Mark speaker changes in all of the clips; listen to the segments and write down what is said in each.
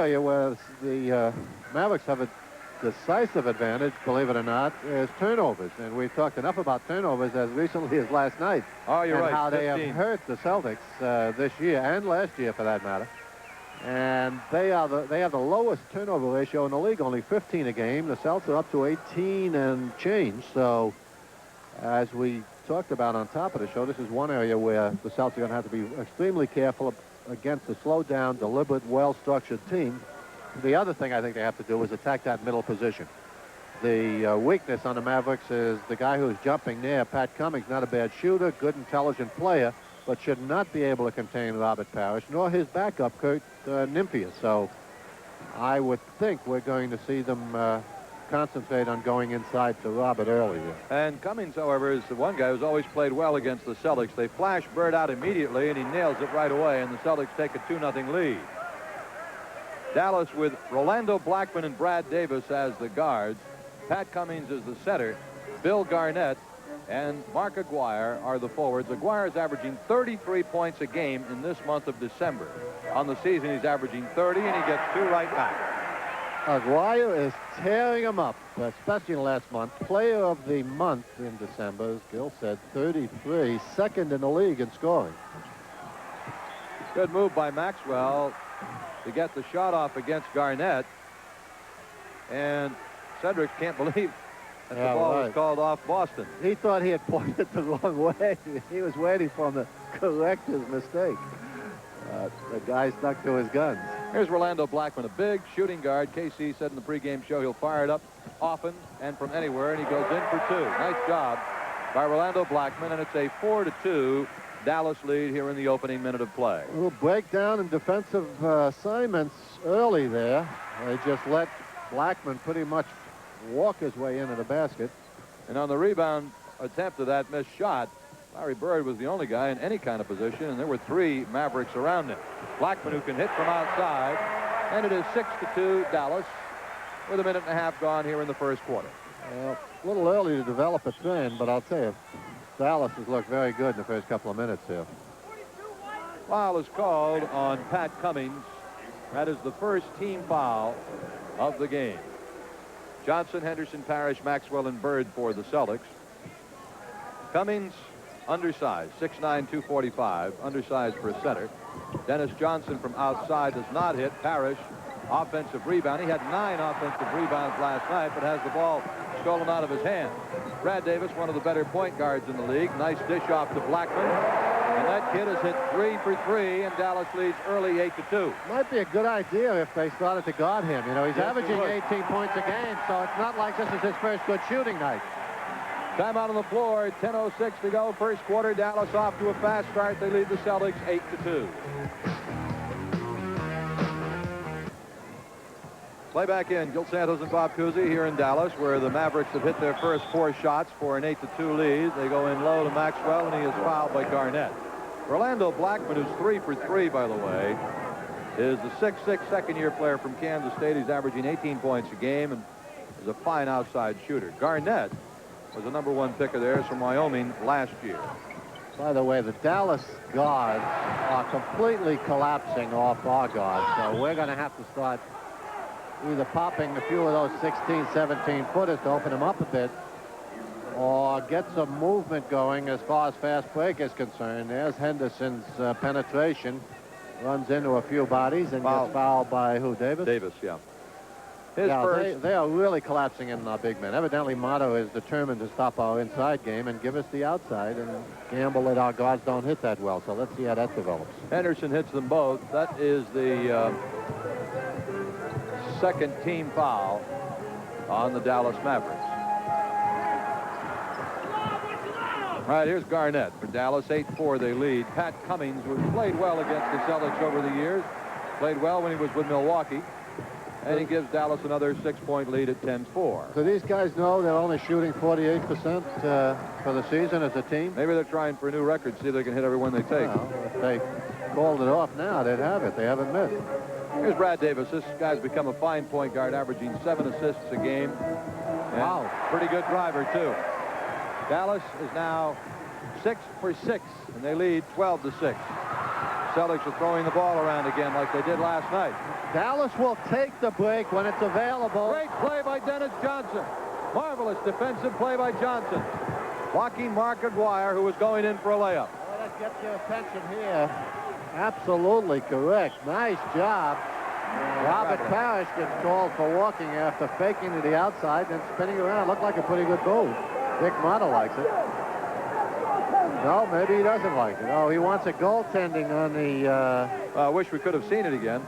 Speaker 1: area where the Mavericks have a decisive advantage, believe it or not, is turnovers. And we've talked enough about turnovers as recently as last night.
Speaker 2: Oh, you're
Speaker 1: and
Speaker 2: right.
Speaker 1: how
Speaker 2: 15.
Speaker 1: they have hurt the Celtics this year and last year, for that matter. And they have the lowest turnover ratio in the league, only 15 a game. The Celtics are up to 18 and change. So, as we talked about on top of the show, this is one area where the Celtics are going to have to be extremely careful against a slow-down, deliberate, well-structured team. The other thing I think they have to do is attack that middle position. The weakness on the Mavericks is the guy who's jumping there, Pat Cummings, not a bad shooter, good, intelligent player, but should not be able to contain Robert Parrish, nor his backup, Kurt Nympia. So I would think we're going to see them concentrate on going inside to Robert early here.
Speaker 2: And Cummings, however, is the one guy who's always played well against the Celtics. They flash Bird out immediately, and he nails it right away, and the Celtics take a 2-0 lead. Dallas with Rolando Blackman and Brad Davis as the guards. Pat Cummings is the center. Bill Garnett and Mark Aguirre are the forwards. Aguirre is averaging 33 points a game in this month of December. On the season, he's averaging 30, and he gets 2 right back.
Speaker 1: Aguirre is tearing him up, especially last month. Player of the month in December, as Gil said, 33, second in the league in scoring.
Speaker 2: Good move by Maxwell to get the shot off against Garnett. And Cedric can't believe that the ball was called off Boston.
Speaker 1: He thought he had pointed the wrong way. He was waiting for him to correct his mistake. The guy stuck to his guns.
Speaker 2: Here's Rolando Blackman, a big shooting guard. KC said in the pregame show he'll fire it up often and from anywhere, and he goes in for 2. Nice job by Rolando Blackman, and it's a 4-2 Dallas lead here in the opening minute of play.
Speaker 1: A little breakdown in defensive assignments early there. They just let Blackman pretty much walk his way into the basket.
Speaker 2: And on the rebound attempt of that missed shot, Larry Bird was the only guy in any kind of position, and there were 3 Mavericks around him. Blackman, who can hit from outside, and it is 6-2 Dallas with a minute and a half gone here in the first quarter.
Speaker 1: Well, a little early to develop a trend, but I'll tell you, Dallas has looked very good in the first couple of minutes here.
Speaker 2: Foul is called on Pat Cummings. That is the first team foul of the game. Johnson, Henderson, Parrish, Maxwell, and Bird for the Celtics. Cummings, undersized, 6'9", 245, undersized for a center. Dennis Johnson from outside does not hit. Parrish, offensive rebound. He had 9 offensive rebounds last night, but has the ball stolen out of his hand. Brad Davis, one of the better point guards in the league. Nice dish off to Blackman. And that kid has hit 3 for 3, and Dallas leads early 8-2.
Speaker 1: Might be a good idea if they started to guard him. You know, he's averaging 18 points a game, so it's not like this is his first good shooting night.
Speaker 2: Timeout on the floor, 10:06 to go. First quarter, Dallas off to a fast start. They lead the Celtics 8-2. Play back in. Gil Santos and Bob Cousy here in Dallas, where the Mavericks have hit their first 4 shots for an 8-2 lead. They go in low to Maxwell, and he is fouled by Garnett. Rolando Blackman, who's 3 for 3, by the way, is the 6'6" second-year player from Kansas State. He's averaging 18 points a game and is a fine outside shooter. Garnett was the #1 pick of theirs from Wyoming last year.
Speaker 1: By the way, the Dallas guards are completely collapsing off our guards, so we're going to have to start either popping a few of those 16, 17-footers to open them up a bit, or get some movement going as far as fast break is concerned. There's Henderson's penetration. Runs into a few bodies and gets fouled by who, Davis?
Speaker 2: Davis, yeah.
Speaker 1: They are really collapsing in our big men. Evidently, Motto is determined to stop our inside game and give us the outside and gamble that our guards don't hit that well. So let's see how that develops.
Speaker 2: Henderson hits them both. That is the second team foul on the Dallas Mavericks. All right, here's Garnett for Dallas. 8-4 they lead. Pat Cummings, who played well against the Celtics over the years, played well when he was with Milwaukee. And he gives Dallas another 6-point lead at 10-4.
Speaker 1: So these guys know they're only shooting 48% for the season as a team?
Speaker 2: Maybe they're trying for a new record, see if they can hit every one they take.
Speaker 1: Well, if they called it off now, they'd have it. They haven't missed.
Speaker 2: Here's Brad Davis. This guy's become a fine point guard, averaging 7 assists a game. And
Speaker 1: wow.
Speaker 2: Pretty good driver, too. Dallas is now 6 for 6, and they lead 12-6. Celtics are throwing the ball around again like they did last night.
Speaker 1: Dallas will take the break when it's available.
Speaker 2: Great play by Dennis Johnson. Marvelous defensive play by Johnson. Blocking Mark Aguirre, who was going in for a layup.
Speaker 1: Well, that gets your attention here. Absolutely correct. Nice job. Robert Parrish gets called for walking after faking to the outside and spinning around. Looked like a pretty good move. Dick Motta likes it. No, maybe he doesn't like it. Oh, he wants a goaltending on the...
Speaker 2: I wish we could have seen it again.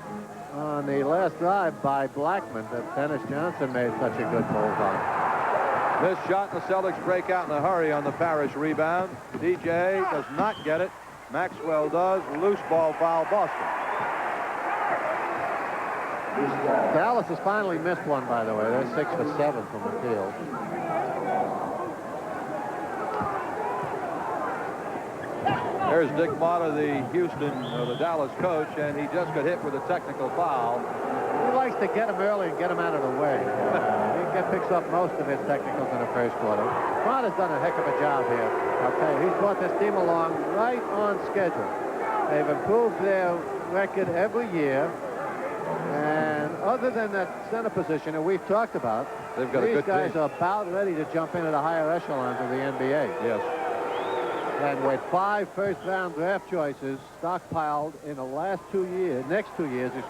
Speaker 1: On the last drive by Blackman that Dennis Johnson made such a good move on.
Speaker 2: This shot, the Celtics break out in a hurry on the Parrish rebound. DJ does not get it. Maxwell does. Loose ball foul, Boston.
Speaker 1: Dallas has finally missed one, by the way. They're 6 for 7 from the field.
Speaker 2: There's Dick Motta, the the Dallas coach, and he just got hit with a technical foul.
Speaker 1: He likes to get him early and get him out of the way. He picks up most of his technicals in the first quarter. Motta's done a heck of a job here. I'll tell you, he's brought this team along right on schedule. They've improved their record every year. And other than that center position that we've talked about,
Speaker 2: they've got
Speaker 1: these guys are about ready to jump into the higher echelons of the NBA.
Speaker 2: Yes.
Speaker 1: And with 5 first-round draft choices stockpiled in the next 2 years, in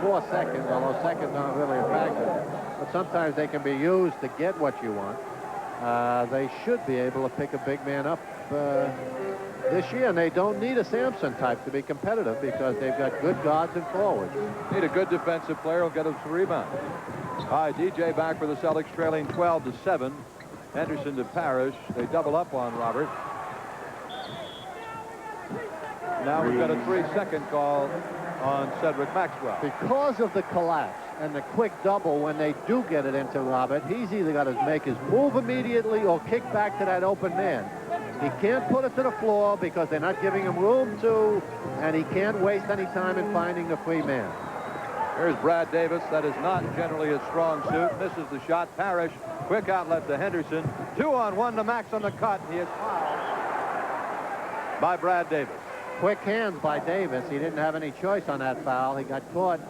Speaker 1: 4 seconds, although seconds aren't really a factor, but sometimes they can be used to get what you want. They should be able to pick a big man up this year, and they don't need a Sampson type to be competitive because they've got good guards and forwards.
Speaker 2: Need a good defensive player who'll get us some rebounds. All right, DJ back for the Celtics, trailing 12-7. Henderson to Parrish. They double up on Robert. Now we've got a 3-second call on Cedric Maxwell.
Speaker 1: Because of the collapse and the quick double when they do get it into Robert, he's either got to make his move immediately or kick back to that open man. He can't put it to the floor because they're not giving him room to, and he can't waste any time in finding the free man.
Speaker 2: Here's Brad Davis. That is not generally his strong suit. Misses the shot. Parrish, quick outlet to Henderson. 2-on-1 to Max on the cut. He is fouled by Brad Davis.
Speaker 1: Quick hands by Davis. He didn't have any choice on that foul. He got caught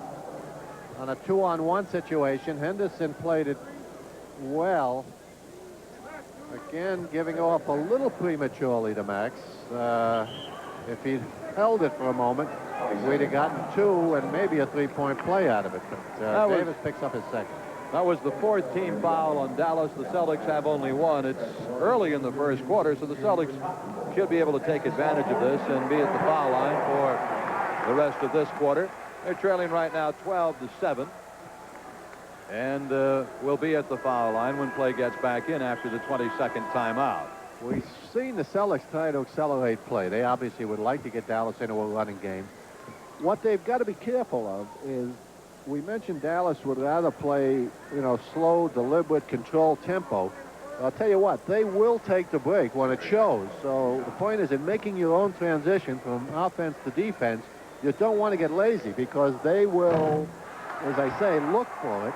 Speaker 1: on a 2-on-1 situation. Henderson played it well. Again, giving off a little prematurely to Max. If he'd held it for a moment, we'd have gotten 2 and maybe a 3-point play out of it. But Davis picks up his second.
Speaker 2: That was the 4th team foul on Dallas. The Celtics have only 1. It's early in the first quarter, so the Celtics should be able to take advantage of this and be at the foul line for the rest of this quarter. They're trailing right now 12-7. And will be at the foul line when play gets back in after the 22nd timeout.
Speaker 1: We've seen the Celtics try to accelerate play. They obviously would like to get Dallas into a running game. What they've got to be careful of is, we mentioned Dallas would rather play, slow, deliberate, controlled tempo. I'll tell you what, they will take the break when it shows. So the point is, in making your own transition from offense to defense, you don't want to get lazy because they will, as I say, look for it.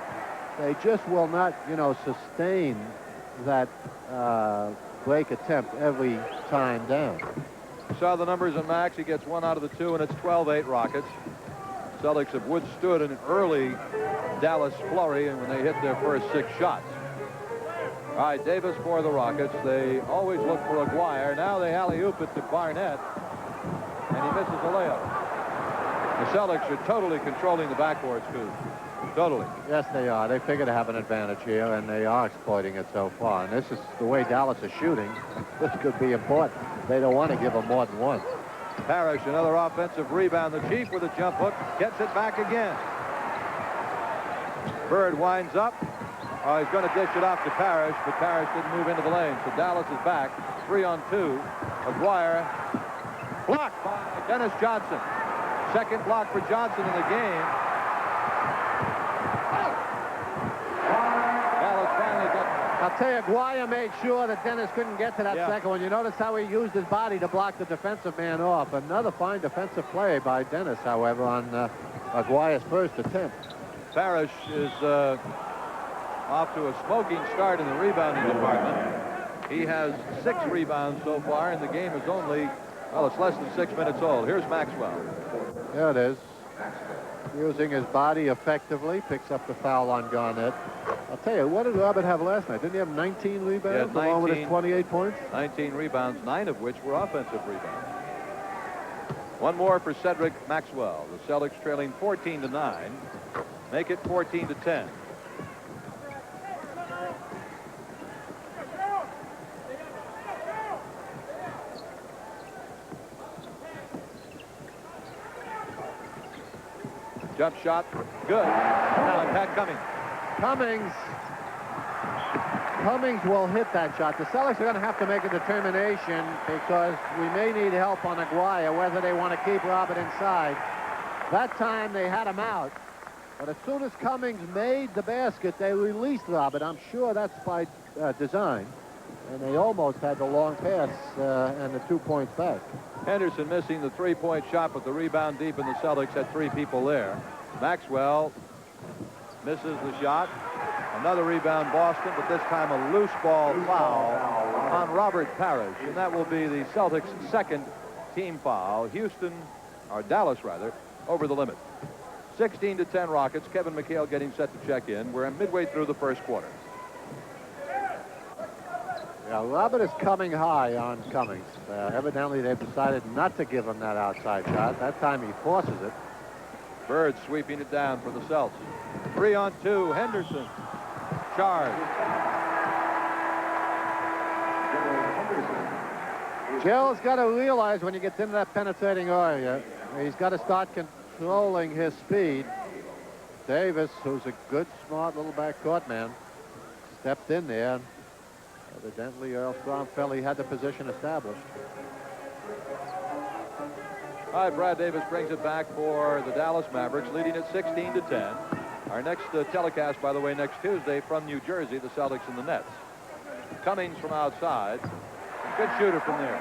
Speaker 1: They just will not, sustain that break attempt every time down.
Speaker 2: Saw the numbers on Max. He gets 1 out of the 2, and it's 12-8 Rockets. Celtics have withstood an early Dallas flurry and when they hit their first 6 shots. All right, Davis for the Rockets. They always look for Aguirre. Now they alley-oop it to Barnett, and he misses a layup. The Celtics are totally controlling the backboard, Scoot. Totally.
Speaker 1: Yes, they are. They figure to have an advantage here, and they are exploiting it so far. And this is the way Dallas is shooting. This could be important. They don't want to give them more than one.
Speaker 2: Parrish, another offensive rebound. The Chief with a jump hook, gets it back again. Bird winds up. He's going to dish it off to Parrish, but Parrish didn't move into the lane. So Dallas is back, 3-on-2. Aguirre blocked by Dennis Johnson. Second block for Johnson in the game. Dallas finally got...
Speaker 1: I'll tell you, Aguirre made sure that Dennis couldn't get to that second one. You notice how he used his body to block the defensive man off. Another fine defensive play by Dennis, however, on Aguirre's first attempt.
Speaker 2: Parrish is off to a smoking start in the rebounding department. He has 6 rebounds so far, and the game is only Well, it's less than 6 minutes old. Here's Maxwell.
Speaker 1: There it is. Using his body effectively, picks up the foul on Garnett. I'll tell you, what did Robert have last night? Didn't he have 19 rebounds along with his 28 points?
Speaker 2: 19 rebounds, 9 of which were offensive rebounds. One more for Cedric Maxwell. The Celtics trailing 14-9. Make it 14-10. Jump shot, good. Now Pat Cummings. Cummings will hit that shot. The Celtics are going to have to make a determination because we may need help on Aguirre, whether they want to keep Robert inside. That time they had him out. But as soon as Cummings made the basket, they released Robert. I'm sure that's by design. And they almost had the long pass and the 2 points back. Henderson missing the three-point shot, but the rebound deep, and the Celtics had 3 people there. Maxwell misses the shot. Another rebound, Boston, but this time a loose ball foul on Robert Parrish, and that will be the Celtics' second team foul. Dallas rather, over the limit. 16-10 Rockets. Kevin McHale getting set to check in. We're midway through the first quarter.
Speaker 1: Yeah, Robert is coming high on Cummings. Evidently, they've decided not to give him that outside shot. That time he forces it.
Speaker 2: Bird sweeping it down for the Celts. 3-on-2. Henderson. Charge.
Speaker 1: Gerald's got to realize when he gets into that penetrating area, he's got to start controlling his speed. Davis, who's a good, smart little backcourt man, stepped in there. Evidently, Earl Stronfelli had the position established.
Speaker 2: All right, Brad Davis brings it back for the Dallas Mavericks, leading at 16-10. Our next telecast, by the way, next Tuesday from New Jersey, the Celtics and the Nets. Cummings from outside. Good shooter from there.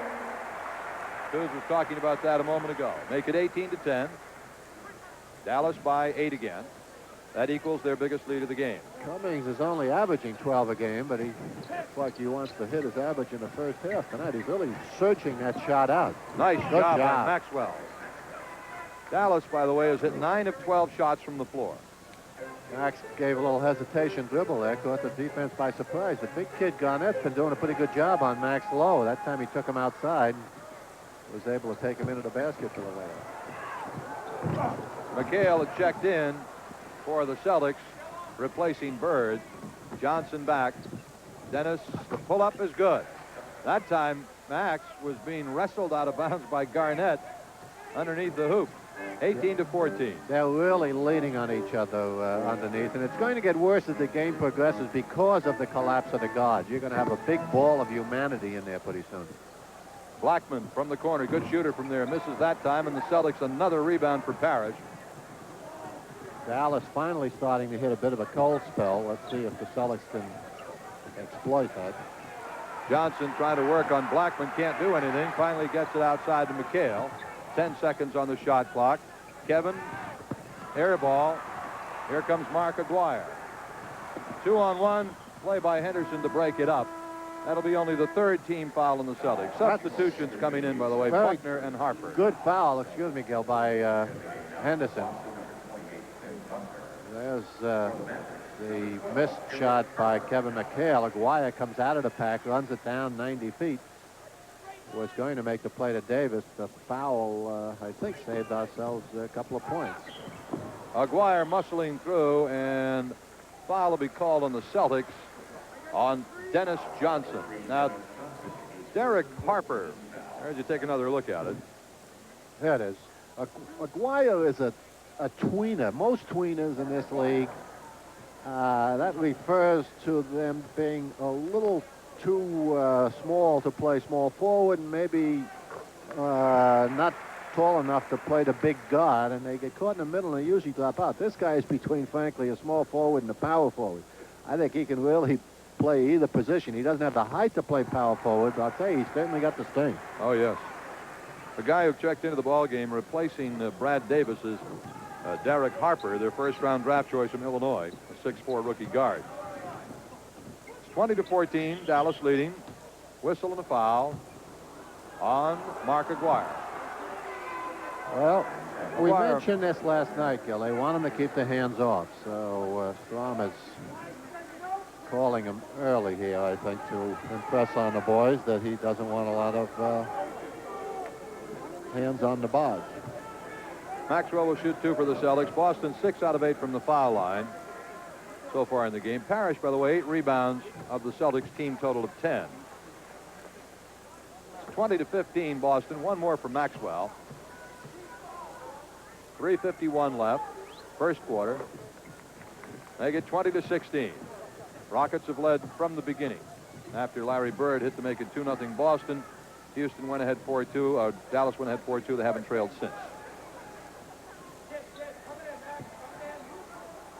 Speaker 2: Coos was talking about that a moment ago. Make it 18-10. Dallas by 8 again. That equals their biggest lead of the game.
Speaker 1: Cummings is only averaging 12 a game, but he looks like he wants to hit his average in the first half tonight. He's really searching that shot out.
Speaker 2: Nice job by Maxwell. Dallas, by the way, has hit 9 of 12 shots from the floor.
Speaker 1: Max gave a little hesitation dribble there, caught the defense by surprise. The big kid Garnett's been doing a pretty good job on Max Lowe. That time he took him outside, was able to take him into the basket for the layup.
Speaker 2: McHale had checked in for the Celtics, replacing Bird. Johnson back. Dennis, the pull-up is good. That time, Max was being wrestled out of bounds by Garnett underneath the hoop. 18-14.
Speaker 1: They're really leaning on each other underneath, and it's going to get worse as the game progresses because of the collapse of the guards. You're going to have a big ball of humanity in there pretty soon.
Speaker 2: Blackman from the corner, good shooter from there, misses that time, and the Celtics another rebound for Parrish.
Speaker 1: Dallas finally starting to hit a bit of a cold spell. Let's see if the Celtics can exploit that.
Speaker 2: Johnson trying to work on Blackman, can't do anything. Finally gets it outside to McHale. 10 seconds on the shot clock. Kevin, air ball. Here comes Mark Aguirre. 2-on-1, play by Henderson to break it up. That'll be only the third team foul on the Celtics. Substitutions coming in, by the way, Buckner and Harper.
Speaker 1: Good foul, excuse me, Gil, by Henderson. There's the missed shot by Kevin McHale. Aguirre comes out of the pack, runs it down 90 feet. Was going to make the play to Davis. The foul, I think, saved ourselves a couple of points.
Speaker 2: Aguirre muscling through, and foul will be called on the Celtics on Dennis Johnson. Now, Derek Harper, I heard you take another look at it.
Speaker 1: There it is. Aguirre is a tweener. Most tweeners in this league, that refers to them being a little too small to play small forward, and maybe not tall enough to play the big guard, and they get caught in the middle and they usually drop out. This guy is between, frankly, a small forward and a power forward. I think he can really play either position. He doesn't have the height to play power forward, but I'll tell you, he's certainly got the sting.
Speaker 2: Oh, yes. The guy who checked into the ball game replacing Brad Davis is Derek Harper, their first-round draft choice from Illinois, a 6'4" rookie guard. 20-14, Dallas leading. Whistle and a foul. on Mark Aguirre.
Speaker 1: Well, we
Speaker 2: Aguirre.
Speaker 1: mentioned this last night, Gil. They want him to keep the hands off. So Strom is calling him early here, I think, to impress on the boys that he doesn't want a lot of hands on the boards.
Speaker 2: Maxwell will shoot 2 for the Celtics. Boston 6 out of 8 from the foul line so far in the game. Parrish, by the way, 8 rebounds of the Celtics team total of 10. It's 20-15 Boston. One more for Maxwell. 3:51 left. First quarter. They get 20-16. Rockets have led from the beginning. After Larry Bird hit to make it 2-0 Boston, Houston went ahead 4-2. Dallas went ahead 4-2. They haven't trailed since.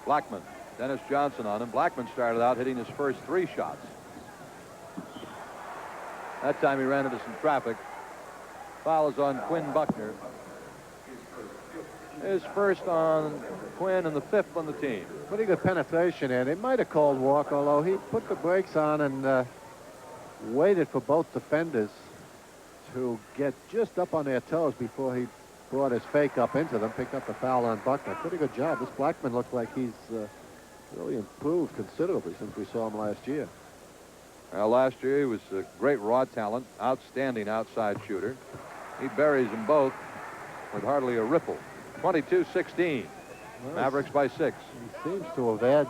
Speaker 2: Blackman, Dennis Johnson on him. Blackman started out hitting his first 3 shots. That time he ran into some traffic. Foul is on Quinn Buckner. His first on Quinn and the 5th on the team.
Speaker 1: Pretty good penetration, and it might have called walk, although he put the brakes on and waited for both defenders to get just up on their toes before he brought his fake up into them, picked up the foul on Buckner. Pretty good job. This Blackman looks like he's really improved considerably since we saw him last year.
Speaker 2: Well, last year he was a great raw talent, outstanding outside shooter. He buries them both with hardly a ripple. 22-16.
Speaker 1: Well,
Speaker 2: Mavericks by 6.
Speaker 1: He seems to have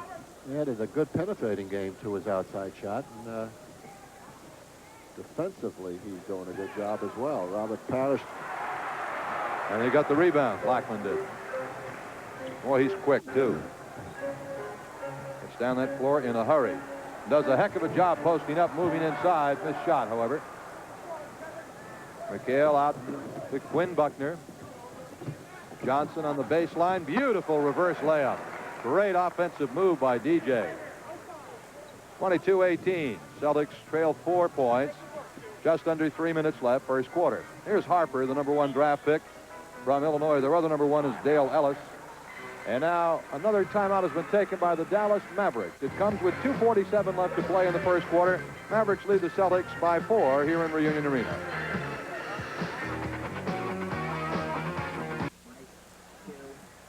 Speaker 1: added a good penetrating game to his outside shot. And defensively, he's doing a good job as well. Robert Parrish.
Speaker 2: And he got the rebound. Blackman did. Boy, he's quick, too. Gets down that floor in a hurry. Does a heck of a job posting up, moving inside. Missed shot, however. McHale out to Quinn Buckner. Johnson on the baseline. Beautiful reverse layup. Great offensive move by DJ. 22-18. Celtics trail 4 points. Just under 3 minutes left, first quarter. Here's Harper, the #1 draft pick from Illinois. Their other #1 is Dale Ellis. And now another timeout has been taken by the Dallas Mavericks. It comes with 2:47 left to play in the first quarter. Mavericks lead the Celtics by 4 here in Reunion Arena.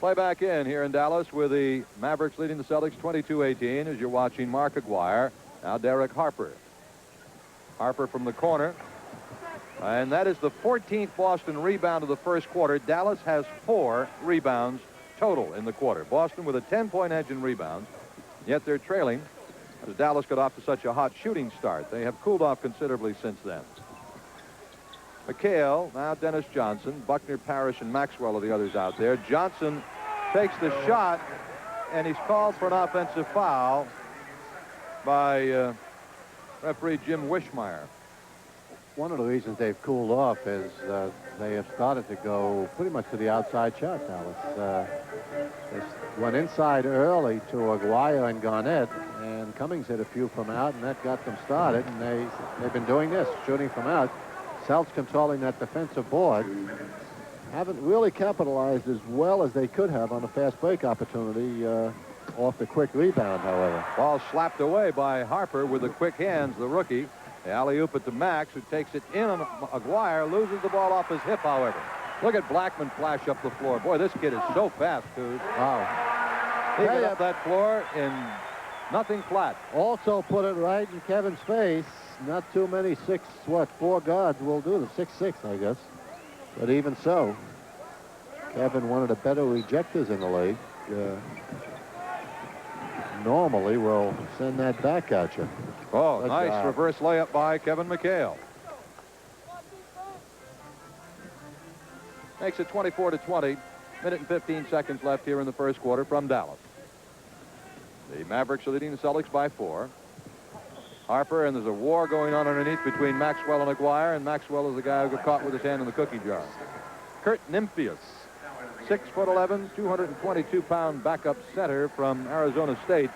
Speaker 2: Play back in here in Dallas with the Mavericks leading the Celtics 22-18 as you're watching Mark Aguirre. Now Derek Harper. Harper from the corner. And that is the 14th Boston rebound of the first quarter. Dallas has 4 rebounds total in the quarter. Boston with a 10-point edge in rebounds. Yet they're trailing as Dallas got off to such a hot shooting start. They have cooled off considerably since then. McHale, now Dennis Johnson, Buckner, Parrish, and Maxwell are the others out there. Johnson takes the shot, and he's called for an offensive foul by referee Jim Wishmeyer.
Speaker 1: One of the reasons they've cooled off is they have started to go pretty much to the outside shot, Dallas. They went inside early to Aguirre and Garnett, and Cummings hit a few from out, and that got them started, and they've been doing this, shooting from out. Celtics controlling that defensive board. Haven't really capitalized as well as they could have on a fast break opportunity off the quick rebound, however.
Speaker 2: Ball slapped away by Harper with the quick hands, the rookie. The alley-oop it to Max, who takes it in on Aguirre, loses the ball off his hip, however. Look at Blackman flash up the floor. Boy, this kid is so fast, dude.
Speaker 1: Wow.
Speaker 2: He got up that floor in nothing flat.
Speaker 1: Also put it right in Kevin's face. Not too many 4 guards will do the 6'6", I guess. But even so, Kevin, one of the better rejectors in the league, normally will send that back at you.
Speaker 2: Oh, nice reverse layup by Kevin McHale. Makes it 24-20. Minute and 15 seconds left here in the first quarter from Dallas. The Mavericks are leading the Celtics by 4. Harper, and there's a war going on underneath between Maxwell and Aguirre, and Maxwell is the guy who got caught with his hand in the cookie jar. Kurt Nymphius, 6'11", 222-pound backup center from Arizona State,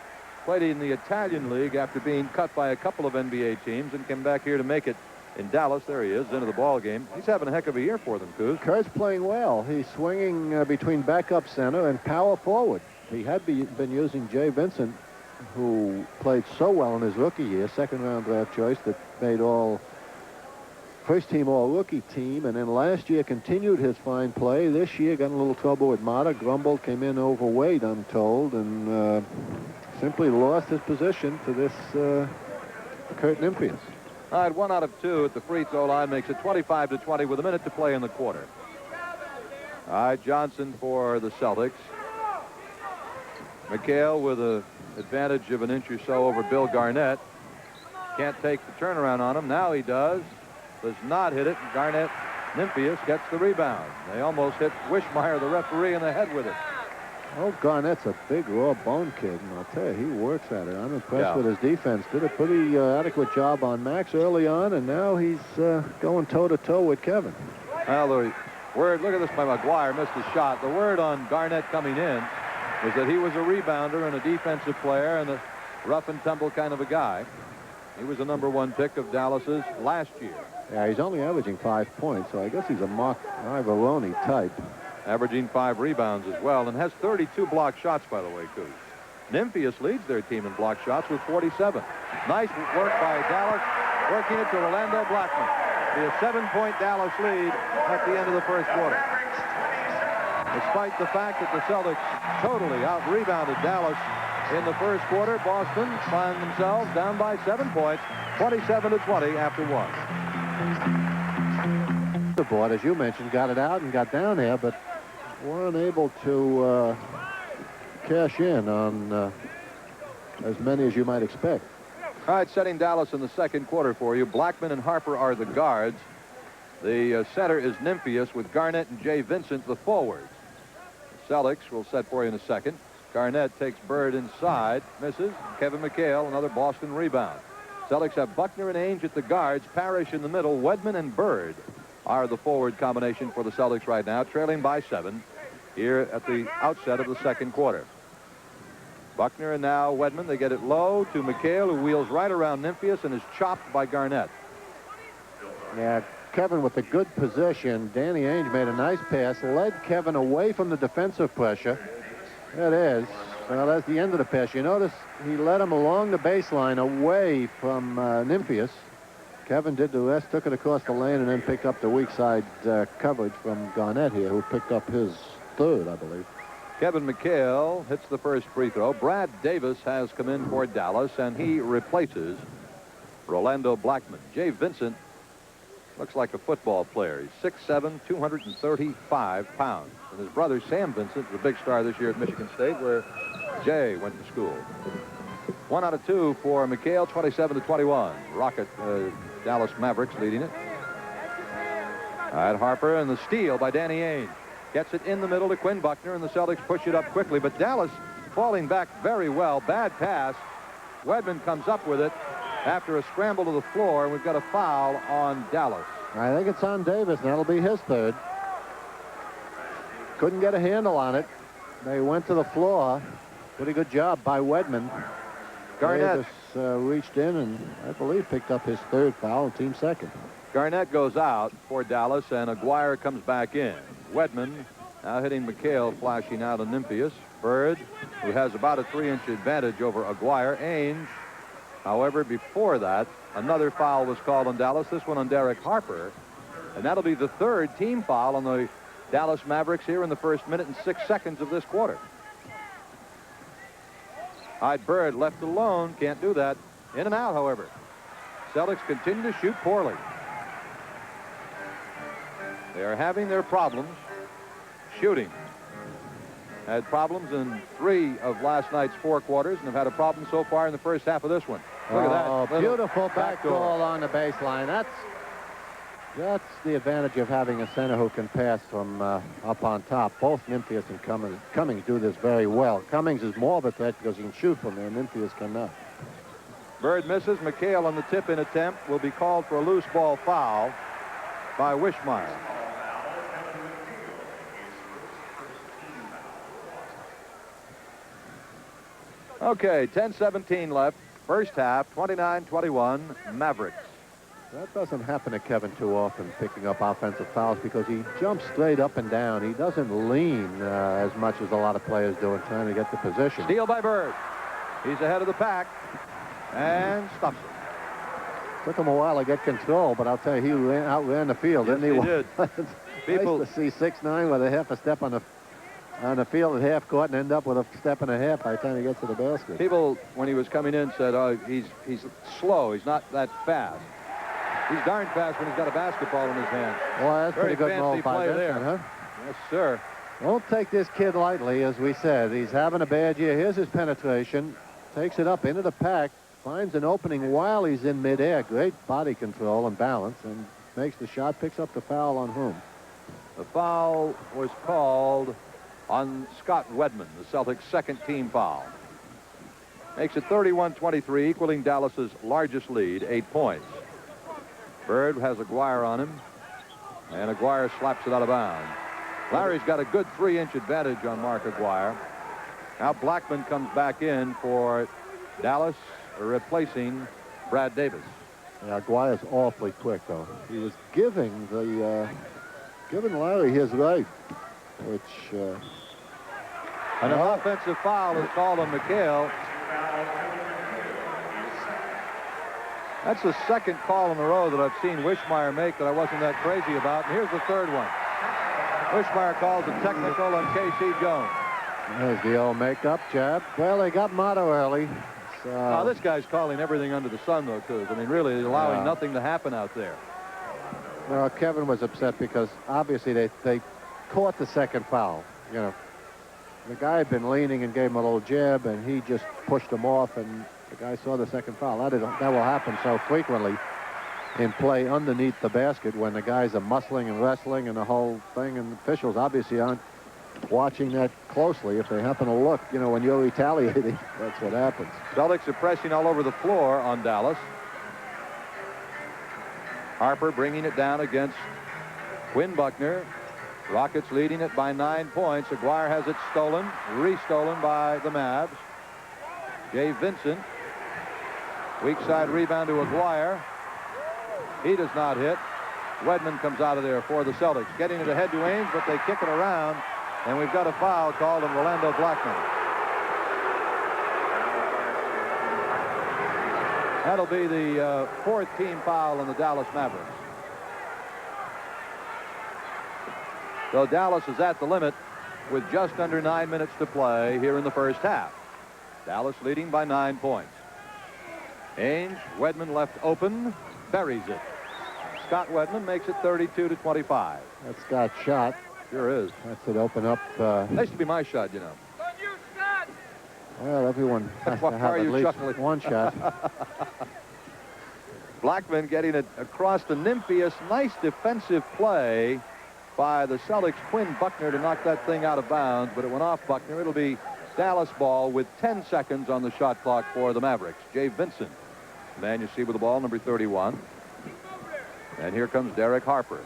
Speaker 2: played in the Italian League after being cut by a couple of NBA teams and came back here to make it in Dallas. There he is, into the ball game. He's having a heck of a year for them, Coos.
Speaker 1: Kurt's playing well. He's swinging between backup center and power forward. He had been using Jay Vincent, who played so well in his rookie year, second-round draft choice that made all first-team all-rookie team, and then last year continued his fine play. This year got in a little trouble with Mata. Grumbled, came in overweight, I'm told, and simply lost his position to this Kurt Nymphius.
Speaker 2: All right, 1 out of 2 at the free throw line makes it 25-20 with a minute to play in the quarter. All right, Johnson for the Celtics. McHale with an advantage of an inch or so over Bill Garnett. Can't take the turnaround on him. Now he does. Does not hit it. Garnett Nymphius gets the rebound. They almost hit Wishmeyer, the referee, in the head with it.
Speaker 1: Oh, Garnett's a big, raw bone kid, and I'll tell you, he works at it. I'm impressed with his defense. Did a pretty adequate job on Max early on, and now he's going toe-to-toe with Kevin.
Speaker 2: Well, the word, look at this by McGuire, missed his shot. The word on Garnett coming in was that he was a rebounder and a defensive player and a rough-and-tumble kind of a guy. He was the #1 pick of Dallas's last year.
Speaker 1: Yeah, he's only averaging 5 points, so I guess he's a Mark Ivaroni type.
Speaker 2: Averaging 5 rebounds as well, and has 32 block shots, by the way, Coos. Nymphius leads their team in block shots with 47. Nice work by Dallas, working it to Rolando Blackman. Be a 7-point Dallas lead at the end of the first quarter. Despite the fact that the Celtics totally out-rebounded Dallas in the first quarter, Boston find themselves down by 7 points, 27-20 after 1.
Speaker 1: The board, as you mentioned, got it out and got down there, but weren't able to cash in on as many as you might expect.
Speaker 2: All right, setting Dallas in the second quarter for you. Blackman and Harper are the guards. The center is Nymphius with Garnett and Jay Vincent the forwards. The Celtics will set for you in a second. Garnett takes Bird inside, misses. Kevin McHale, another Boston rebound. Celtics have Buckner and Ainge at the guards, Parrish in the middle, Wedman and Bird are the forward combination for the Celtics right now, trailing by 7 here at the outset of the second quarter. Buckner and now Wedman, they get it low to McHale, who wheels right around Nymphius and is chopped by Garnett.
Speaker 1: Yeah, Kevin with a good position. Danny Ainge made a nice pass, led Kevin away from the defensive pressure. There it is. Well, that's the end of the pass. You notice he led him along the baseline away from Nymphius. Kevin did the rest, took it across the lane, and then picked up the weak side coverage from Garnett here, who picked up his third, I believe.
Speaker 2: Kevin McHale hits the first free throw. Brad Davis has come in for Dallas, and he replaces Rolando Blackman. Jay Vincent looks like a football player. He's 6'7", 235 pounds. And his brother, Sam Vincent, is a big star this year at Michigan State, where Jay went to school. 1 out of 2 for McHale, 27-21. Rocket, Dallas Mavericks leading it. All right, Harper, and the steal by Danny Ainge. Gets it in the middle to Quinn Buckner, and the Celtics push it up quickly. But Dallas falling back very well. Bad pass. Wedman comes up with it after a scramble to the floor, and we've got a foul on Dallas.
Speaker 1: I think it's on Davis, and that'll be his third. Couldn't get a handle on it. They went to the floor. Pretty good job by Wedman.
Speaker 2: Garnett
Speaker 1: Davis reached in and, I believe, picked up his third foul, team second.
Speaker 2: Garnett goes out for Dallas, and Aguirre comes back in. Wedman now hitting McHale, flashing out on Nymphius. Bird, who has about a 3-inch advantage over Aguirre. Ainge, however, before that, another foul was called on Dallas, this one on Derek Harper. And that'll be the third team foul on the Dallas Mavericks here in the first minute and 6 seconds of this quarter. All right, Bird left alone, can't do that. In and out, however. Celtics continue to shoot poorly. They are having their problems shooting. Had problems in 3 of last night's 4 quarters and have had a problem so far in the first half of this one. Look at that.
Speaker 1: Beautiful back goal along the baseline. That's the advantage of having a center who can pass from up on top. Both Nymphius and Cummings do this very well. Cummings is more of a threat because he can shoot from there. Nymphius cannot.
Speaker 2: Bird misses. McHale on the tip-in attempt will be called for a loose ball foul by Wishmeyer. Okay, 10-17 left. First half, 29-21, Mavericks.
Speaker 1: That doesn't happen to Kevin too often, picking up offensive fouls, because he jumps straight up and down. He doesn't lean as much as a lot of players do in trying to get the position.
Speaker 2: Steal by Bird. He's ahead of the pack and stops it.
Speaker 1: Took him a while to get control, but I'll tell you, he outran the field,
Speaker 2: Yes,
Speaker 1: didn't he?
Speaker 2: He did.
Speaker 1: People nice to see 6'9" with a half a step on the field at half court and end up with a step and a half by the time he gets to the basket.
Speaker 2: People, when he was coming in, said, "Oh, he's slow. He's not that fast." He's darn fast when he's got a basketball in his hand.
Speaker 1: Well, that's
Speaker 2: Very
Speaker 1: pretty good
Speaker 2: fancy
Speaker 1: move by
Speaker 2: play there.
Speaker 1: Vincent, huh?
Speaker 2: Yes, sir.
Speaker 1: Don't take this kid lightly, as we said. He's having a bad year. Here's his penetration. Takes it up into the pack. Finds an opening while he's in midair. Great body control and balance. And makes the shot. Picks up the foul on whom?
Speaker 2: The foul was called on Scott Wedman, the Celtics' second team foul. Makes it 31-23, equaling Dallas's largest lead, 8 points. Bird has Aguirre on him, and Aguirre slaps it out of bounds. Larry's got a good 3-inch advantage on Mark Aguirre. Now Blackman comes back in for Dallas, replacing Brad Davis.
Speaker 1: Yeah, Aguirre's awfully quick, though. He was giving Larry his right, which...
Speaker 2: an offensive foul is called on McHale. That's the second call in a row that I've seen Wishmeyer make that I wasn't that crazy about. And here's the third one. Wishmeyer calls a technical on K.C. Jones.
Speaker 1: There's the old makeup jab. Well, they got Motto early. So...
Speaker 2: Now, this guy's calling everything under the sun, though, too. I mean, really allowing nothing to happen out there.
Speaker 1: Well, Kevin was upset because obviously they caught the second foul. You know, the guy had been leaning and gave him a little jab, and he just pushed him off, and the guy saw the second foul. That will happen so frequently in play underneath the basket when the guys are muscling and wrestling and the whole thing, and officials obviously aren't watching that closely. If they happen to look, you know, when you're retaliating, that's what happens.
Speaker 2: Celtics are pressing all over the floor on Dallas. Harper bringing it down against Quinn Buckner. Rockets leading it by 9 points. Aguirre has it stolen, restolen by the Mavs. Jay Vincent. Weak side rebound to Aguirre. He does not hit. Wedman comes out of there for the Celtics. Getting it ahead to Ames, but they kick it around. And we've got a foul called on Rolando Blackman. That'll be the fourth team foul on the Dallas Mavericks. So Dallas is at the limit with just under 9 minutes to play here in the first half. Dallas leading by 9 points. Ainge, Wedman left open, buries it. Scott Wedman makes it 32-25.
Speaker 1: That's Scott's shot.
Speaker 2: Sure is.
Speaker 1: That's it. Open up.
Speaker 2: That used to be my shot, you know.
Speaker 1: Well, everyone has to have at least one shot.
Speaker 2: Blackman getting it across to Nymphius. Nice defensive play by the Celtics' Quinn Buckner to knock that thing out of bounds, but it went off Buckner. It'll be Dallas ball with 10 seconds on the shot clock for the Mavericks. Jay Vincent, the man you see with the ball, number 31. And here comes Derek Harper.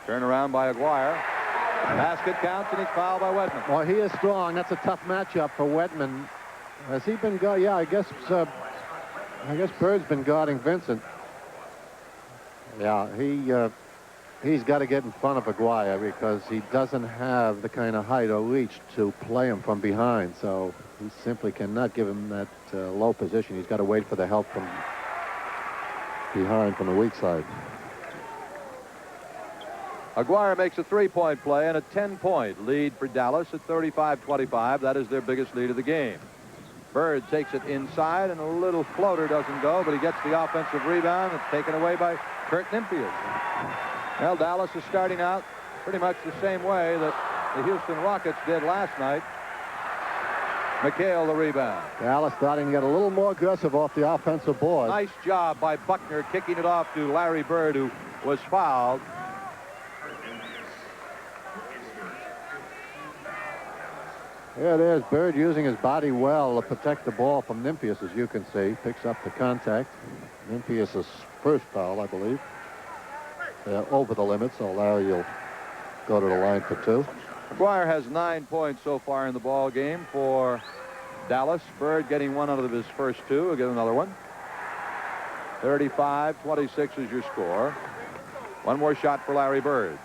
Speaker 2: Turn around by Aguirre. Basket counts, and he's fouled by Wedman.
Speaker 1: Well, he is strong. That's a tough matchup for Wedman. Has he been guarding? Yeah, I guess Bird's been guarding Vincent. Yeah, he's got to get in front of Aguirre because he doesn't have the kind of height or reach to play him from behind. So he simply cannot give him that low position. He's got to wait for the help from behind from the weak side.
Speaker 2: Aguirre makes a 3-point play and a 10-point lead for Dallas at 35-25. That is their biggest lead of the game. Bird takes it inside, and a little floater doesn't go, but he gets the offensive rebound. It's taken away by Kurt Nymphius. Well, Dallas is starting out pretty much the same way that the Houston Rockets did last night. McHale the rebound.
Speaker 1: Dallas starting to get a little more aggressive off the offensive board.
Speaker 2: Nice job by Buckner kicking it off to Larry Bird, who was fouled.
Speaker 1: Here it is. Bird using his body well to protect the ball from Nymphius, as you can see. Picks up the contact. Nymphius' first foul, I believe. Over the limit, so Larry will go to the line for 2.
Speaker 2: Aguirre has 9 points so far in the ball game for Dallas. Bird getting one out of his first 2. He'll get another one. 35-26 is your score. One more shot for Larry Bird.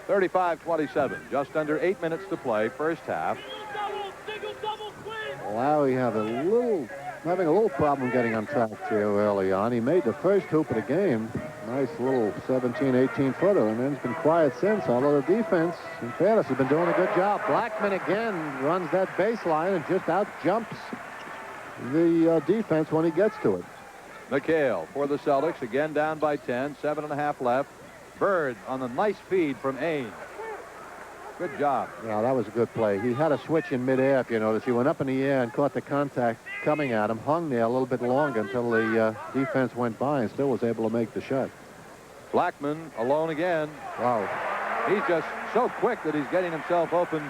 Speaker 2: 35-27. Just under 8 minutes to play, first half.
Speaker 1: Larry having a little problem getting on track here early on. He made the first hoop of the game. Nice little 17, 18-footer, and then it's been quiet since, although the defense, in fairness, has been doing a good job. Blackman again runs that baseline and just out-jumps the defense when he gets to it.
Speaker 2: McHale for the Celtics, again down by 10, 7.5 left. Bird on the nice feed from Ainge. Good job.
Speaker 1: Yeah, that was a good play. He had a switch in midair, if you notice. He went up in the air and caught the contact coming at him, hung there a little bit longer until the defense went by and still was able to make the shot.
Speaker 2: Blackman alone again.
Speaker 1: Wow.
Speaker 2: He's just so quick that he's getting himself open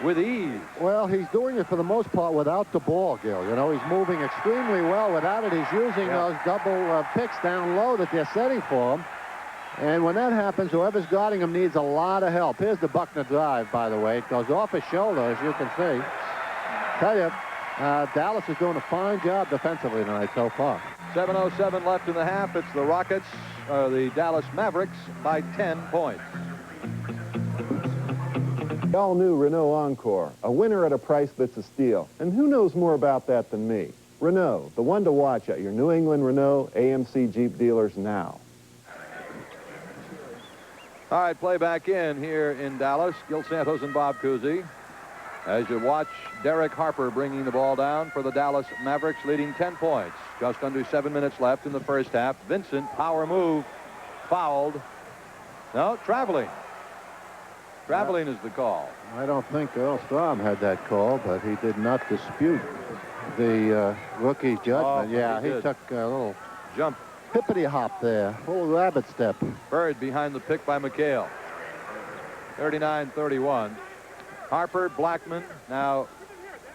Speaker 2: with ease.
Speaker 1: Well, he's doing it for the most part without the ball, Gil. You know, he's moving extremely well without it. He's using those double picks down low that they're setting for him. And when that happens, whoever's guarding him needs a lot of help. Here's the Buckner drive, by the way. It goes off his shoulder, as you can see. Tell you, Dallas is doing a fine job defensively tonight so far.
Speaker 2: 7:07 left in the half. It's the Rockets, the Dallas Mavericks, by 10 points.
Speaker 3: The all-new Renault Encore, a winner at a price that's a steal. And who knows more about that than me? Renault, the one to watch at your New England Renault AMC Jeep dealers now.
Speaker 2: All right, play back in here in Dallas. Gil Santos and Bob Cousy. As you watch Derek Harper bringing the ball down for the Dallas Mavericks, leading 10 points. Just under 7 minutes left in the first half. Vincent, power move, fouled. No, traveling. Traveling is the call.
Speaker 1: I don't think Earl Strom had that call, but he did not dispute the rookie's judgment. He took a little
Speaker 2: jump.
Speaker 1: Hippity hop there, little rabbit step.
Speaker 2: Bird behind the pick by McHale. 39-31. Harper, Blackman, now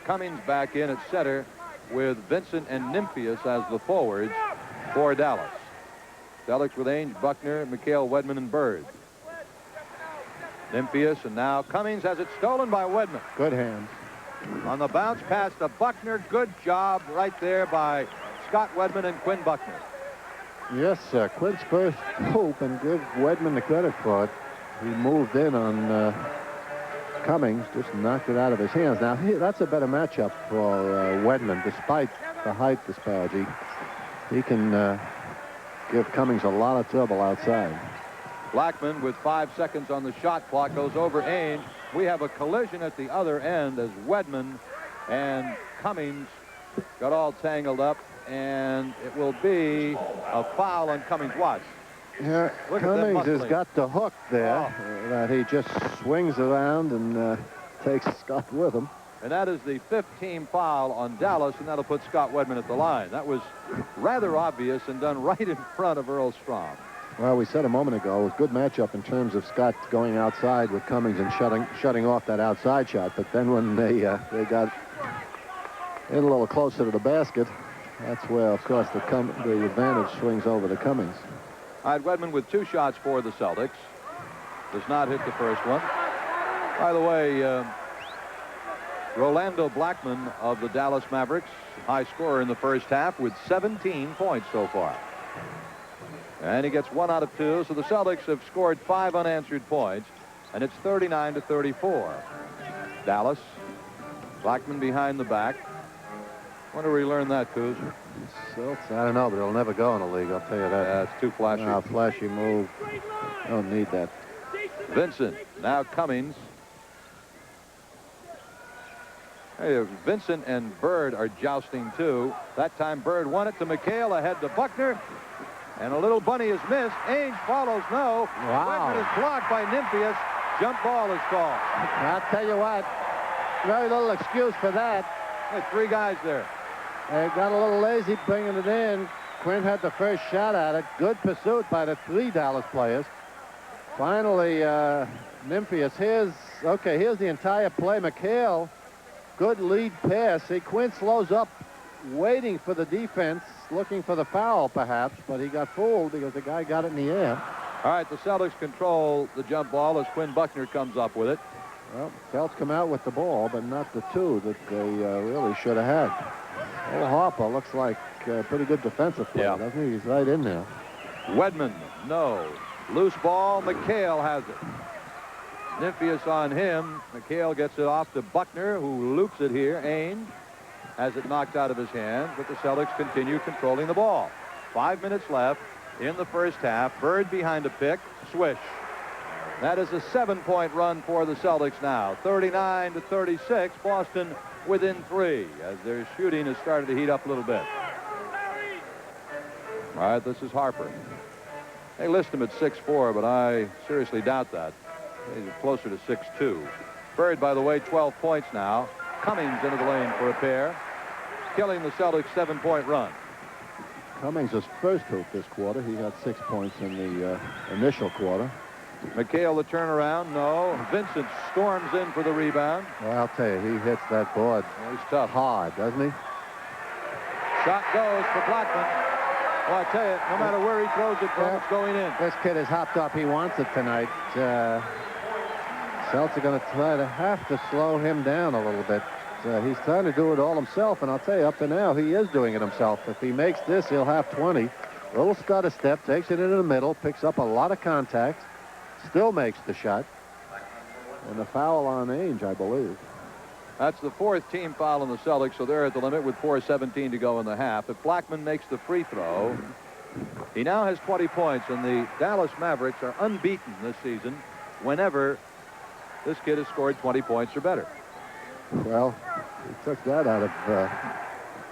Speaker 2: Cummings back in at center with Vincent and Nymphius as the forwards for Dallas. Celtics with Ainge, Buckner, McHale, Wedman, and Bird. Nymphius, and now Cummings has it stolen by Wedman.
Speaker 1: Good hands.
Speaker 2: On the bounce pass to Buckner. Good job right there by Scott Wedman and Quinn Buckner.
Speaker 1: Yes, sir. Quinn's first hoop, and give Wedman the credit for it. He moved in on Cummings, just knocked it out of his hands. Now, that's a better matchup for Wedman, despite the height disparity. He can give Cummings a lot of trouble outside.
Speaker 2: Blackman, with 5 seconds on the shot clock, goes over Ainge. We have a collision at the other end as Wedman and Cummings got all tangled up, and it will be a foul on Cummings. Watch.
Speaker 1: Yeah, Cummings has got the hook there that he just swings around and takes Scott with him.
Speaker 2: And that is the 15th foul on Dallas, and that'll put Scott Wedman at the line. That was rather obvious and done right in front of Earl Strom.
Speaker 1: Well, we said a moment ago, it was a good matchup in terms of Scott going outside with Cummings and shutting off that outside shot. But then when they got in a little closer to the basket, that's where, of course, the advantage swings over to Cummings.
Speaker 2: All right, Wedman with 2 shots for the Celtics. Does not hit the first one. By the way, Rolando Blackman of the Dallas Mavericks, high scorer in the first half with 17 points so far. And he gets 1 out of 2, so the Celtics have scored 5 unanswered points, and it's 39-34. Dallas, Blackman behind the back. Wonder where he learned that, Coos.
Speaker 1: Celtics, I don't know, but it'll never go in the league, I'll tell you that.
Speaker 2: Yeah, it's too flashy.
Speaker 1: No, flashy move. Don't need that.
Speaker 2: Vincent, now Cummings. Hey, Vincent and Bird are jousting, too. That time Bird won it to McHale, ahead to Buckner. And a little bunny is missed. Ainge follows no.
Speaker 1: Wow.
Speaker 2: Wedman is blocked by Nymphius. Jump ball is called.
Speaker 1: I'll tell you what, very little excuse for that.
Speaker 2: There's 3 guys there.
Speaker 1: They got a little lazy bringing it in. Quinn had the first shot at it. Good pursuit by the 3 Dallas players. Finally, Nymphius. Here's the entire play. McHale, good lead pass. See, Quinn slows up, waiting for the defense, looking for the foul, perhaps, but he got fooled because the guy got it in the air.
Speaker 2: All right, the Celtics control the jump ball as Quinn Buckner comes up with it.
Speaker 1: Well, Celtics come out with the ball, but not the 2 that they really should have had. Old Harper looks like a pretty good defensive player, doesn't he? He's right in there.
Speaker 2: Wedman, no. Loose ball, McHale has it. Nymphius on him. McHale gets it off to Buckner, who loops it here. Ainge. has it knocked out of his hand, but the Celtics continue controlling the ball. 5 minutes left in the first half. Bird behind a pick. Swish. That is a 7-point run for the Celtics now. 39-36. Boston within 3 as their shooting has started to heat up a little bit. All right, this is Harper. They list him at 6'4", but I seriously doubt that. He's closer to 6'2". Bird, by the way, 12 points now. Cummings into the lane for a pair, killing the Celtics' 7-point run.
Speaker 1: Cummings' first hoop this quarter. He had 6 points in the initial quarter.
Speaker 2: McHale the turnaround. No. Vincent storms in for the rebound.
Speaker 1: Well, I'll tell you, he hits that board.
Speaker 2: Well, he's tough.
Speaker 1: Hard, doesn't he?
Speaker 2: Shot goes for Blackman. Well, I tell you, no matter where he throws it from, it's going in.
Speaker 1: This kid is hopped up. He wants it tonight. Celtics are going to have to slow him down a little bit. He's trying to do it all himself, and I'll tell you, up to now, he is doing it himself. If he makes this, he'll have 20. Little stutter step, takes it into the middle, picks up a lot of contact, still makes the shot. And a foul on Ainge, I believe.
Speaker 2: That's the 4th team foul on the Celtics, so they're at the limit with 4:17 to go in the half. If Blackman makes the free throw, he now has 20 points, and the Dallas Mavericks are unbeaten this season whenever this kid has scored 20 points or better.
Speaker 1: Well, he took that out of,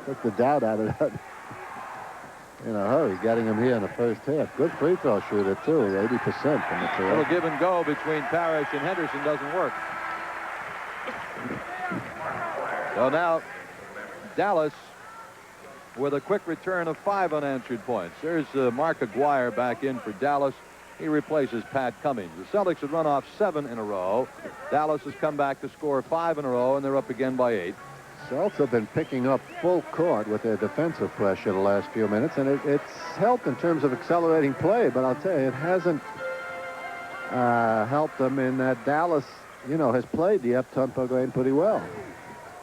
Speaker 1: took the doubt out of that in a hurry, getting him here in the first half. Good free throw shooter, too, 80% from the
Speaker 2: A
Speaker 1: field.
Speaker 2: little give and go between Parrish and Henderson doesn't work. So now Dallas with a quick return of 5 unanswered points. There's Mark Aguirre back in for Dallas. He replaces Pat Cummings. The Celtics had run off 7 in a row. Dallas has come back to score 5 in a row, and they're up again by 8.
Speaker 1: Celtics have been picking up full court with their defensive pressure the last few minutes, and it's helped in terms of accelerating play, but I'll tell you, it hasn't helped them in that Dallas, you know, has played the up-tempo game pretty well.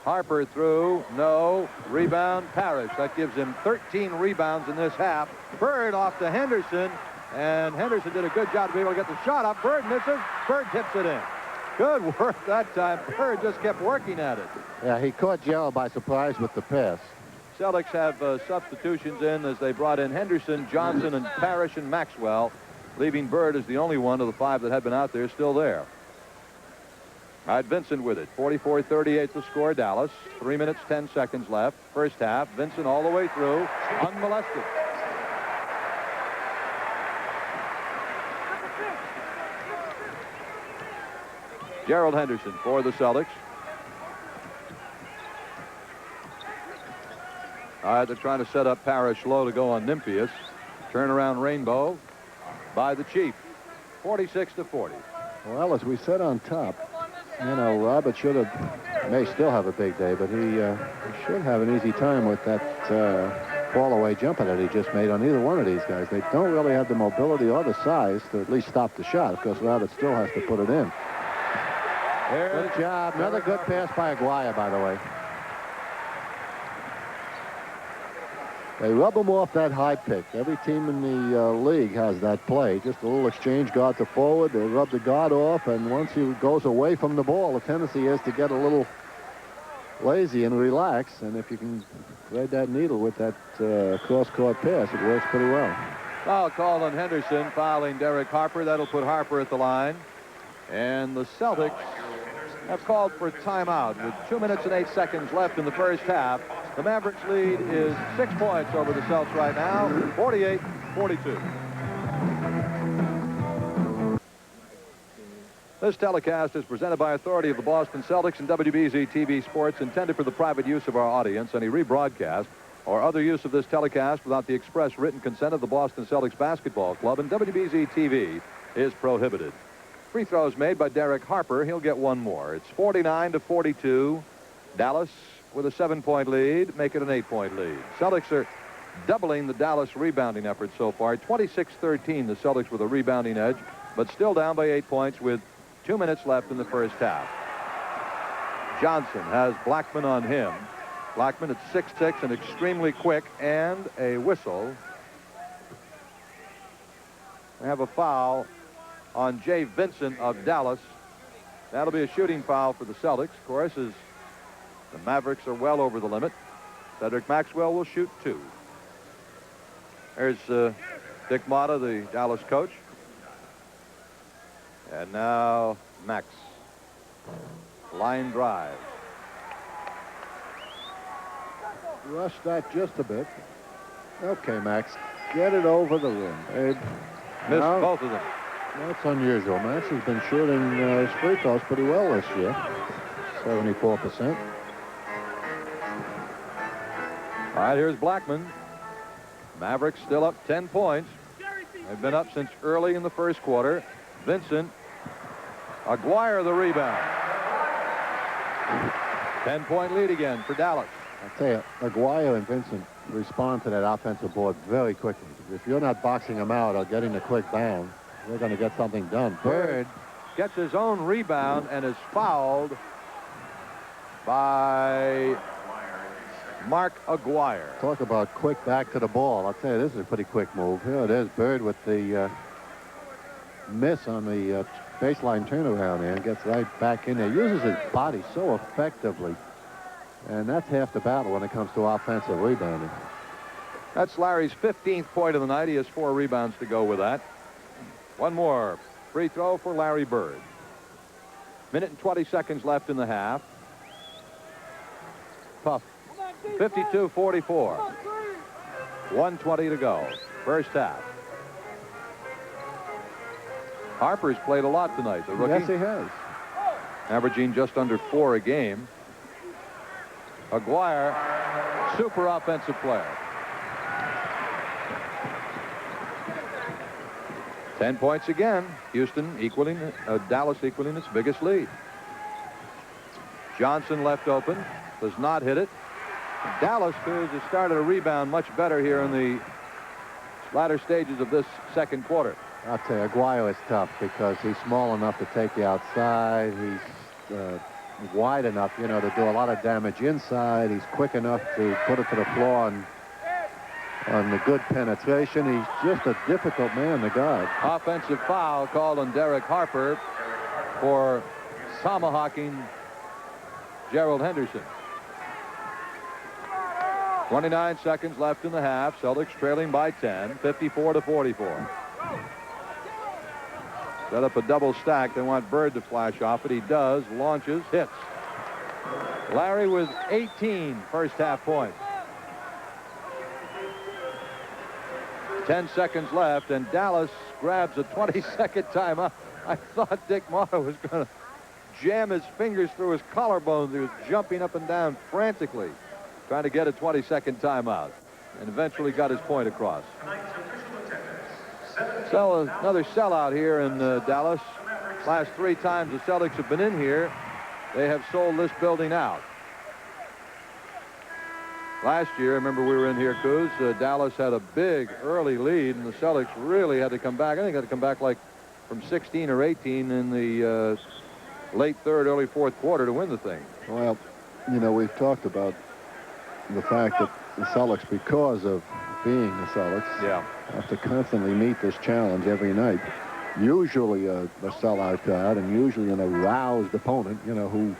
Speaker 2: Harper through, no, rebound, Parrish. That gives him 13 rebounds in this half. Bird off to Henderson, and Henderson did a good job to be able to get the shot up. Bird misses, Bird tips it in. Good work that time. Bird just kept working at it.
Speaker 1: Yeah, he caught Gerald by surprise with the pass.
Speaker 2: Celtics have substitutions in as they brought in Henderson, Johnson, and Parrish and Maxwell, leaving Bird as the only one of the 5 that had been out there still there. All right, Vincent with it. 44-38 the score, Dallas. 3 minutes, 10 seconds left. First half, Vincent all the way through, unmolested. Gerald Henderson for the Celtics. All right, they're trying to set up Parrish low to go on Nymphius. Turnaround rainbow by the Chief. 46-40.
Speaker 1: Well, as we said on top, you know, Robert may still have a big day, but he should have an easy time with that fall-away jumper that he just made on either one of these guys. They don't really have the mobility or the size to at least stop the shot. Of course, Robert still has to put it in. Good job. Another good pass by Aguirre, by the way. They rub him off that high pick. Every team in the league has that play. Just a little exchange guard to forward. They rub the guard off, and once he goes away from the ball, the tendency is to get a little lazy and relax. And if you can thread that needle with that cross-court pass, it works pretty well.
Speaker 2: Foul called on Henderson, fouling Derek Harper. That'll put Harper at the line. And the Celtics have called for timeout with 2 minutes and 8 seconds left in the first half. The Mavericks lead is 6 points over the Celtics right now, 48-42. This telecast is presented by authority of the Boston Celtics and WBZ TV Sports, intended for the private use of our audience. Any rebroadcast or other use of this telecast without the express written consent of the Boston Celtics Basketball Club and WBZ TV is prohibited. Free throws made by Derek Harper. He'll get one more. It's 49-42. Dallas with a 7-point lead, make it an 8-point lead. Celtics are doubling the Dallas rebounding effort so far. 26-13, the Celtics with a rebounding edge, but still down by 8 points with 2 minutes left in the first half. Johnson has Blackman on him. Blackman at 6'6" and extremely quick, and a whistle. We have a foul on Jay Vincent of Dallas. That'll be a shooting foul for the Celtics. Of course, as the Mavericks are well over the limit. Cedric Maxwell will shoot 2. There's Dick Motta, the Dallas coach. And now Max. Line drive.
Speaker 1: Rush that just a bit. Okay, Max. Get it over the rim.
Speaker 2: Missed both of them.
Speaker 1: That's unusual. Max has been shooting his free throws pretty well this year. 74%.
Speaker 2: All right, here's Blackman. Mavericks still up 10 points. They've been up since early in the first quarter. Vincent. Aguirre the rebound. 10-point lead again for Dallas.
Speaker 1: I'll tell you, Aguirre and Vincent respond to that offensive board very quickly. If you're not boxing them out or getting a quick bound, they're going to get something done.
Speaker 2: Bird gets his own rebound and is fouled by Mark Aguirre.
Speaker 1: Talk about quick back to the ball. I'll tell you, this is a pretty quick move. Here it is, Bird with the miss on the baseline turnaround there and gets right back in there. Uses his body so effectively. And that's half the battle when it comes to offensive rebounding.
Speaker 2: That's Larry's 15th point of the night. He has 4 rebounds to go with that. One more free throw for Larry Bird. Minute and 20 seconds left in the half. Tough. 52-44. 1:20 to go. First half. Harper's played a lot tonight, the rookie.
Speaker 1: Yes, he has.
Speaker 2: Averaging just under 4 a game. Aguirre, super offensive player. 10 points again. Houston equaling, Dallas equaling its biggest lead. Johnson left open, does not hit it. Dallas, Coos, has started a rebound much better here in the latter stages of this second quarter.
Speaker 1: I'll tell you, Aguirre is tough because he's small enough to take you outside. He's wide enough, you know, to do a lot of damage inside. He's quick enough to put it to the floor on the good penetration. He's just a difficult man to guard.
Speaker 2: Offensive foul called on Derek Harper for tomahawking Gerald Henderson. 29 seconds left in the half. Celtics trailing by 10, 54-44. Set up a double stack. They want Bird to flash off, but he does. Launches, hits. Larry with 18 first half points. 10 seconds left, and Dallas grabs a 20-second timeout. I thought Dick Motta was going to jam his fingers through his collarbones. He was jumping up and down frantically, trying to get a 20-second timeout, and eventually got his point across. So another sellout here in Dallas. Last 3 times the Celtics have been in here, they have sold this building out. Last year, remember we were in here, Coos, Dallas had a big early lead, and the Celtics really had to come back. I think they had to come back like from 16 or 18 in the late third, early fourth quarter to win the thing.
Speaker 1: Well, you know, we've talked about the fact that the Celtics, because of being the Celtics, have to constantly meet this challenge every night. Usually a sellout crowd, and usually an aroused opponent, you know, who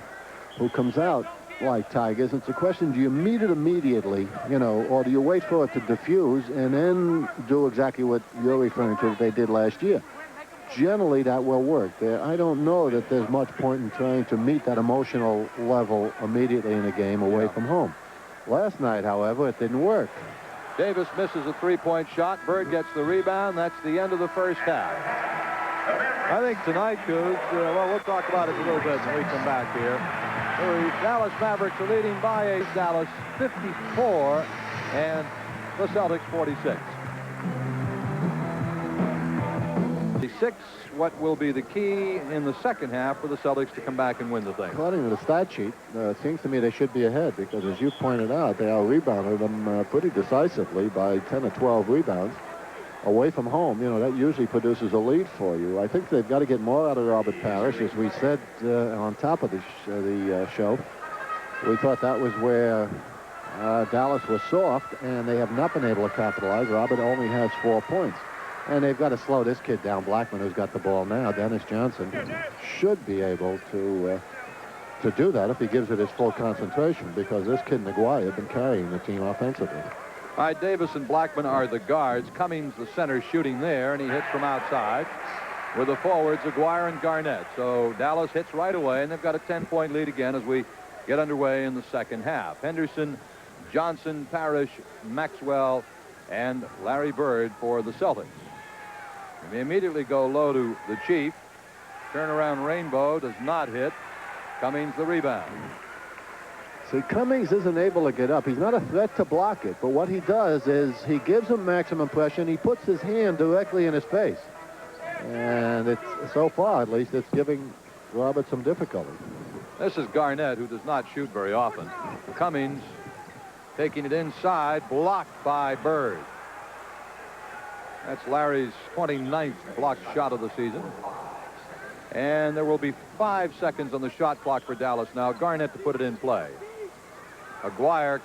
Speaker 1: comes out like Tigers. It's a question, do you meet it immediately, you know, or do you wait for it to diffuse and then do exactly what you're referring to they did last year? Generally, that will work. I don't know that there's much point in trying to meet that emotional level immediately in a game away from home. Last night, however, it didn't work.
Speaker 2: Davis misses a 3-point shot. Bird gets the rebound. That's the end of the first half. I think tonight, Coos, well, we'll talk about it a little bit when we come back here. The Dallas Mavericks are leading by Dallas 54 and the Celtics 46. What will be the key in the second half for the Celtics to come back and win the thing?
Speaker 1: According to the stat sheet, it seems to me they should be ahead because, as you pointed out, they out-rebounded them pretty decisively by 10 or 12 rebounds. Away from home, you know, that usually produces a lead for you. I think they've got to get more out of Robert Parrish, as we said on top of the show. We thought that was where Dallas was soft, and they have not been able to capitalize. Robert only has 4 points. And they've got to slow this kid down, Blackman, who's got the ball now. Dennis Johnson should be able to to do that if he gives it his full concentration, because this kid McGuire has been carrying the team offensively.
Speaker 2: All right, Davis and Blackman are the guards. Cummings, the center, shooting there, and he hits from outside. With the forwards, Aguirre and Garnett. So Dallas hits right away, and they've got a 10-point lead again as we get underway in the second half. Henderson, Johnson, Parrish, Maxwell, and Larry Bird for the Celtics. And they immediately go low to the Chief. Turnaround Rainbow does not hit. Cummings the rebound.
Speaker 1: See, Cummings isn't able to get up. He's not a threat to block it, but what he does is he gives him maximum pressure, and he puts his hand directly in his face. And it's, so far at least, it's giving Robert some difficulty.
Speaker 2: This is Garnett, who does not shoot very often. Cummings taking it inside, blocked by Bird. That's Larry's 29th blocked shot of the season. And there will be 5 seconds on the shot clock for Dallas now. Garnett to put it in play. Aguirre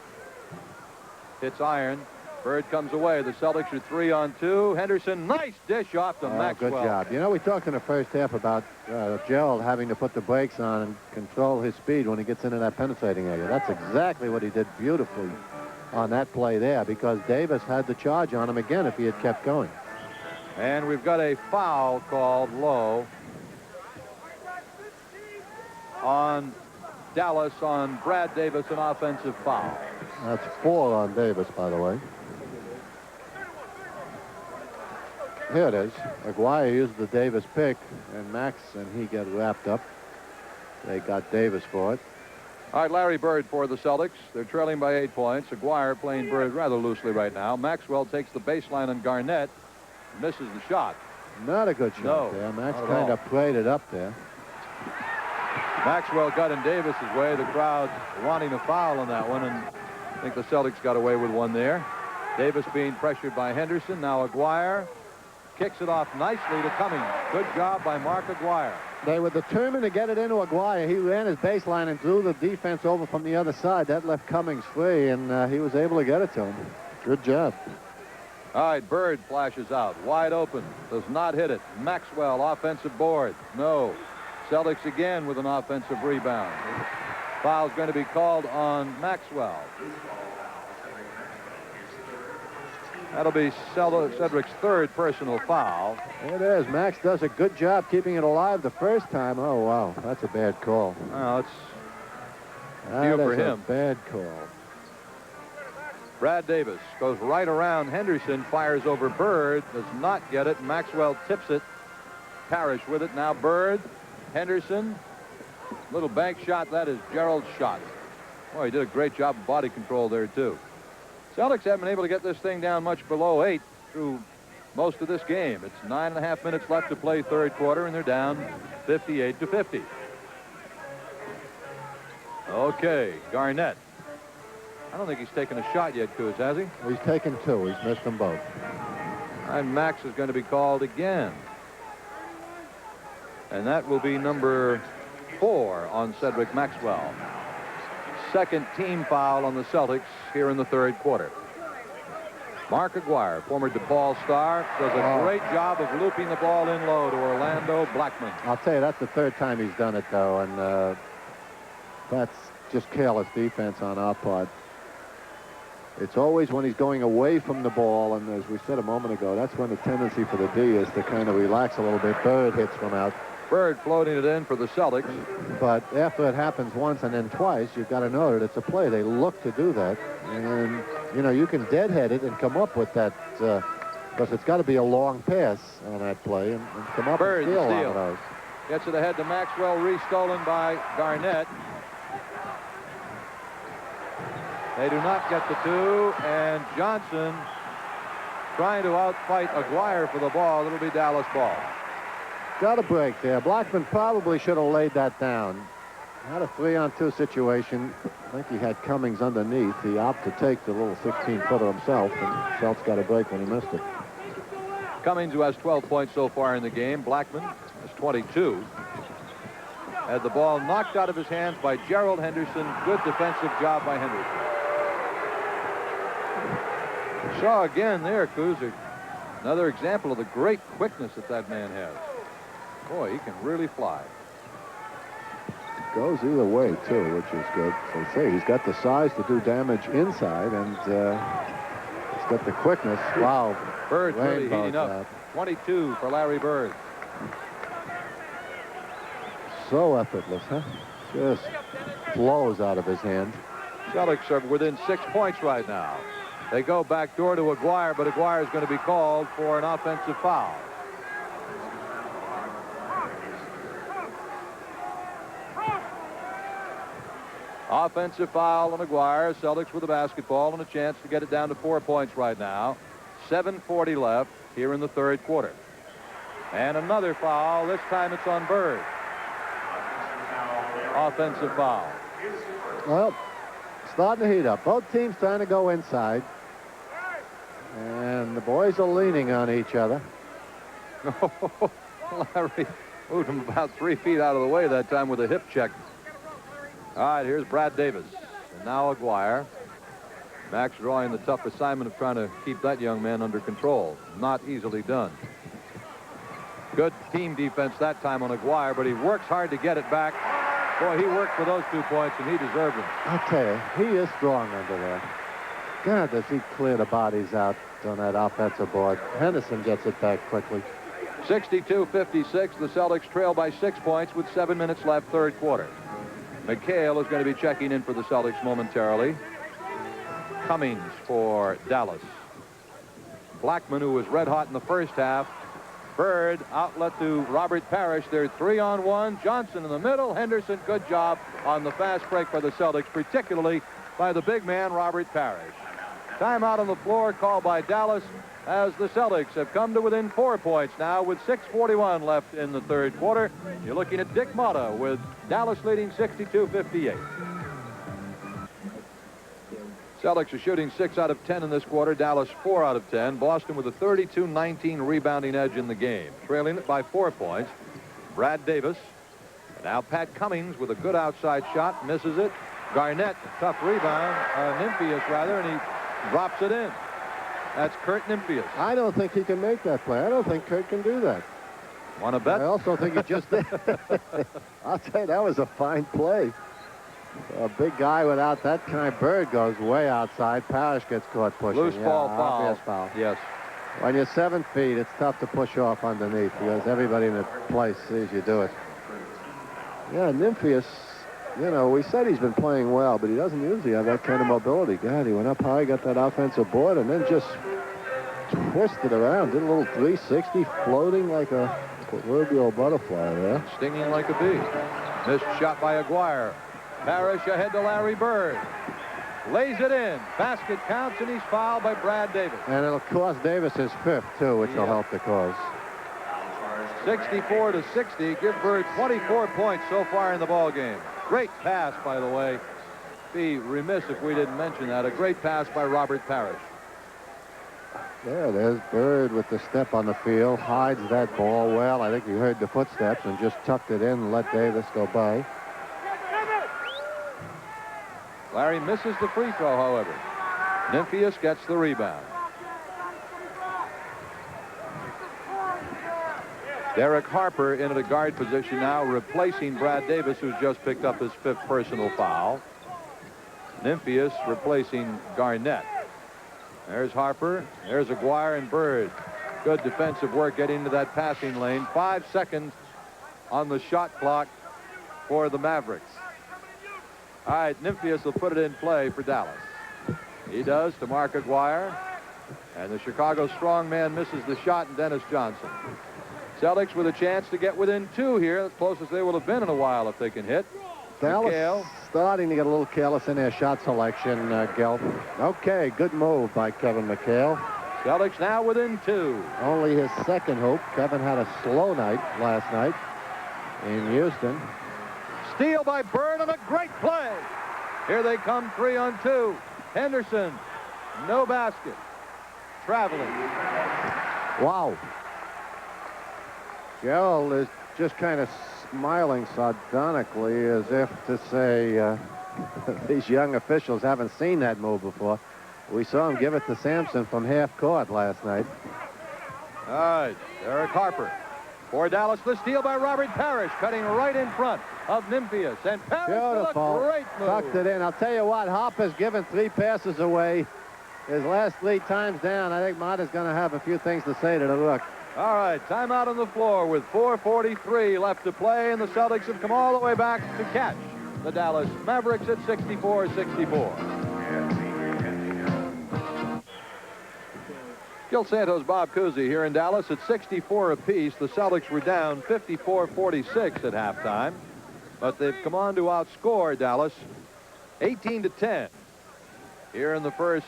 Speaker 2: hits iron. Bird comes away. The Celtics are 3-on-2. Henderson, nice dish off to Maxwell.
Speaker 1: Good job. You know, we talked in the first half about Gerald having to put the brakes on and control his speed when he gets into that penetrating area. That's exactly what he did beautifully on that play there, because Davis had the charge on him again if he had kept going.
Speaker 2: And we've got a foul called low on Dallas on Brad Davis, an offensive foul.
Speaker 1: That's 4 on Davis, by the way. Here it is. Aguirre used the Davis pick, and Max and he get wrapped up. They got Davis for it.
Speaker 2: All right, Larry Bird for the Celtics. They're trailing by 8 points. Aguirre playing Bird rather loosely right now. Maxwell takes the baseline on Garnett. Misses the shot.
Speaker 1: Not a good shot there. Max kind of played it up there.
Speaker 2: Maxwell got in Davis's way. The crowd wanting a foul on that one, and I think the Celtics got away with one there. Davis being pressured by Henderson. Now Aguirre kicks it off nicely to Cummings. Good job by Mark Aguirre.
Speaker 1: They were determined to get it into Aguirre. He ran his baseline and drew the defense over from the other side. That left Cummings free, and he was able to get it to him. Good job.
Speaker 2: All right, Bird flashes out. Wide open. Does not hit it. Maxwell, offensive board. No. Celtics again with an offensive rebound. Foul's going to be called on Maxwell. That'll be Cedric's 3rd personal foul.
Speaker 1: It is. Max does a good job keeping it alive the first time. Oh, wow. That's a bad call.
Speaker 2: Oh, it's due for him.
Speaker 1: A bad call.
Speaker 2: Brad Davis goes right around Henderson, fires over Bird, does not get it. Maxwell tips it. Parrish with it. Now Bird, Henderson, little bank shot. That is Gerald's shot. Boy, he did a great job of body control there, too. Celtics haven't been able to get this thing down much below 8 through most of this game. It's 9.5 minutes left to play 3rd quarter, and they're down 58-50. Okay, Garnett. I don't think he's taken a shot yet, Kuz, has he?
Speaker 1: He's taken 2. He's missed them both.
Speaker 2: And Max is going to be called again. And that will be number 4 on Cedric Maxwell. 2nd team foul on the Celtics here in the 3rd quarter. Mark Aguirre, former DePaul star, does a great job of looping the ball in low to Rolando Blackman.
Speaker 1: I'll tell you, that's the 3rd time he's done it, though, and that's just careless defense on our part. It's always when he's going away from the ball, and as we said a moment ago, that's when the tendency for the D is to kind of relax a little bit. Bird hits from out.
Speaker 2: Bird floating it in for the Celtics.
Speaker 1: But after it happens once and then twice, you've got to know that it's a play. They look to do that. And, you know, you can deadhead it and come up with that, because it's got to be a long pass on that play and come up
Speaker 2: Bird
Speaker 1: and steal one
Speaker 2: steal.
Speaker 1: of those.
Speaker 2: Gets it ahead to Maxwell, restolen by Garnett. They do not get the 2, and Johnson trying to outfight Aguirre for the ball. It'll be Dallas ball.
Speaker 1: Got a break there. Blackman probably should have laid that down. Had a 3-on-2 situation. I think he had Cummings underneath. He opted to take the little 16-footer himself, and Schultz got a break when he missed it.
Speaker 2: Cummings, who has 12 points so far in the game. Blackman has 22. Had the ball knocked out of his hands by Gerald Henderson. Good defensive job by Henderson. Saw again there, Kuz, another example of the great quickness that man has. Boy, he can really fly.
Speaker 1: Goes either way, too, which is good. As I say, he's got the size to do damage inside, and he's got the quickness. Wow.
Speaker 2: Bird really heating up. 22 for Larry Bird.
Speaker 1: So effortless, huh? Just flows out of his hand.
Speaker 2: Celtics are within 6 points right now. They go back door to Aguirre, but Aguirre is going to be called for an offensive foul. Offensive foul on Aguirre. Celtics with the basketball and a chance to get it down to 4 points right now. 7:40 left here in the third quarter. And another foul. This time it's on Bird. Offensive foul.
Speaker 1: Well, starting to heat up. Both teams trying to go inside. And the boys are leaning on each other.
Speaker 2: Larry moved him about 3 feet out of the way that time with a hip check. All right, here's Brad Davis. And now Aguirre. Max drawing the tough assignment of trying to keep that young man under control. Not easily done. Good team defense that time on Aguirre, but he works hard to get it back. Boy, he worked for those 2 points, and he deserved them.
Speaker 1: I'll tell you, he is strong under there. God, does he clear the bodies out on that offensive board. Henderson gets it back quickly.
Speaker 2: 62-56. The Celtics trail by 6 points with 7 minutes left, third quarter. McHale is going to be checking in for the Celtics momentarily. Cummings for Dallas. Blackman, who was red hot in the first half. Bird, outlet to Robert Parrish. They're 3-on-1. Johnson in the middle. Henderson, good job on the fast break for the Celtics, particularly by the big man, Robert Parrish. Timeout on the floor called by Dallas as the Celtics have come to within 4 points now with 6:41 left in the third quarter. You're looking at Dick Motta with Dallas leading 62-58. Celtics are shooting 6 out of 10 in this quarter. Dallas 4 out of 10. Boston with a 32-19 rebounding edge in the game. Trailing it by 4 points. Brad Davis. And now Pat Cummings with a good outside shot. Misses it. Garnett, tough rebound. Nymphius, rather, and he drops it in. That's Kurt Nymphius.
Speaker 1: I don't think he can make that play. I don't think Kurt can do that.
Speaker 2: Want to bet?
Speaker 1: I also think he just did. I'll tell you, that was a fine play. A big guy without that kind. Bird goes way outside. Parrish gets caught pushing.
Speaker 2: Loose ball foul.
Speaker 1: Obvious foul.
Speaker 2: Yes.
Speaker 1: When you're 7 feet, it's tough to push off underneath because everybody in the place sees you do it. Yeah, Nymphius, you know, we said he's been playing well, but he doesn't usually have that kind of mobility. God, he went up high, got that offensive board, and then just twisted around. Did a little 360, floating like a proverbial butterfly there.
Speaker 2: Stinging like a bee. Missed shot by Aguirre. Parrish ahead to Larry Bird. Lays it in. Basket counts, and he's fouled by Brad Davis.
Speaker 1: And it'll cost Davis his 5th, too, which will help the cause.
Speaker 2: 64-60. Give Bird 24 points so far in the ball game. Great pass, by the way. Be remiss if we didn't mention that. A great pass by Robert Parrish.
Speaker 1: There's Bird with the step on the field. Hides that ball well. I think he heard the footsteps and just tucked it in and let Davis go by.
Speaker 2: Larry misses the free throw, however. Nymphius gets the rebound. Derek Harper in at a guard position now, replacing Brad Davis, who's just picked up his 5th personal foul. Nymphius replacing Garnett. There's Harper. There's Aguirre and Bird. Good defensive work getting into that passing lane. 5 seconds on the shot clock for the Mavericks. All right, Nymphius will put it in play for Dallas. He does to Mark Aguirre. And the Chicago strongman misses the shot, and Dennis Johnson. Celtics with a chance to get within 2 here, as close as they will have been in a while if they can hit.
Speaker 1: Dallas
Speaker 2: McHale.
Speaker 1: starting to get a little careless in their shot selection, Gelb. Okay, good move by Kevin McHale.
Speaker 2: Celtics now within 2.
Speaker 1: Only his 2nd hoop. Kevin had a slow night last night in Houston.
Speaker 2: Steal by Bird on a great play. Here they come 3-on-2. Henderson, no basket. Traveling.
Speaker 1: Wow. Gerald is just kind of smiling sardonically as if to say these young officials haven't seen that move before. We saw him give it to Sampson from half court last night.
Speaker 2: All right, Derek Harper. For Dallas, the steal by Robert Parrish, cutting right in front of Nymphius. And Parrish with a
Speaker 1: Beautiful.
Speaker 2: great move.
Speaker 1: Tucked it in. I'll tell you what, Hopper's given 3 passes away. His last 3 times down. I think Mata's going to have a few things to say to the rook.
Speaker 2: All right, timeout on the floor with 4:43 left to play, and the Celtics have come all the way back to catch the Dallas Mavericks at 64-64. Gil Santos, Bob Cousy here in Dallas at 64 apiece. The Celtics were down 54-46 at halftime, but they've come on to outscore Dallas 18-10 here in the first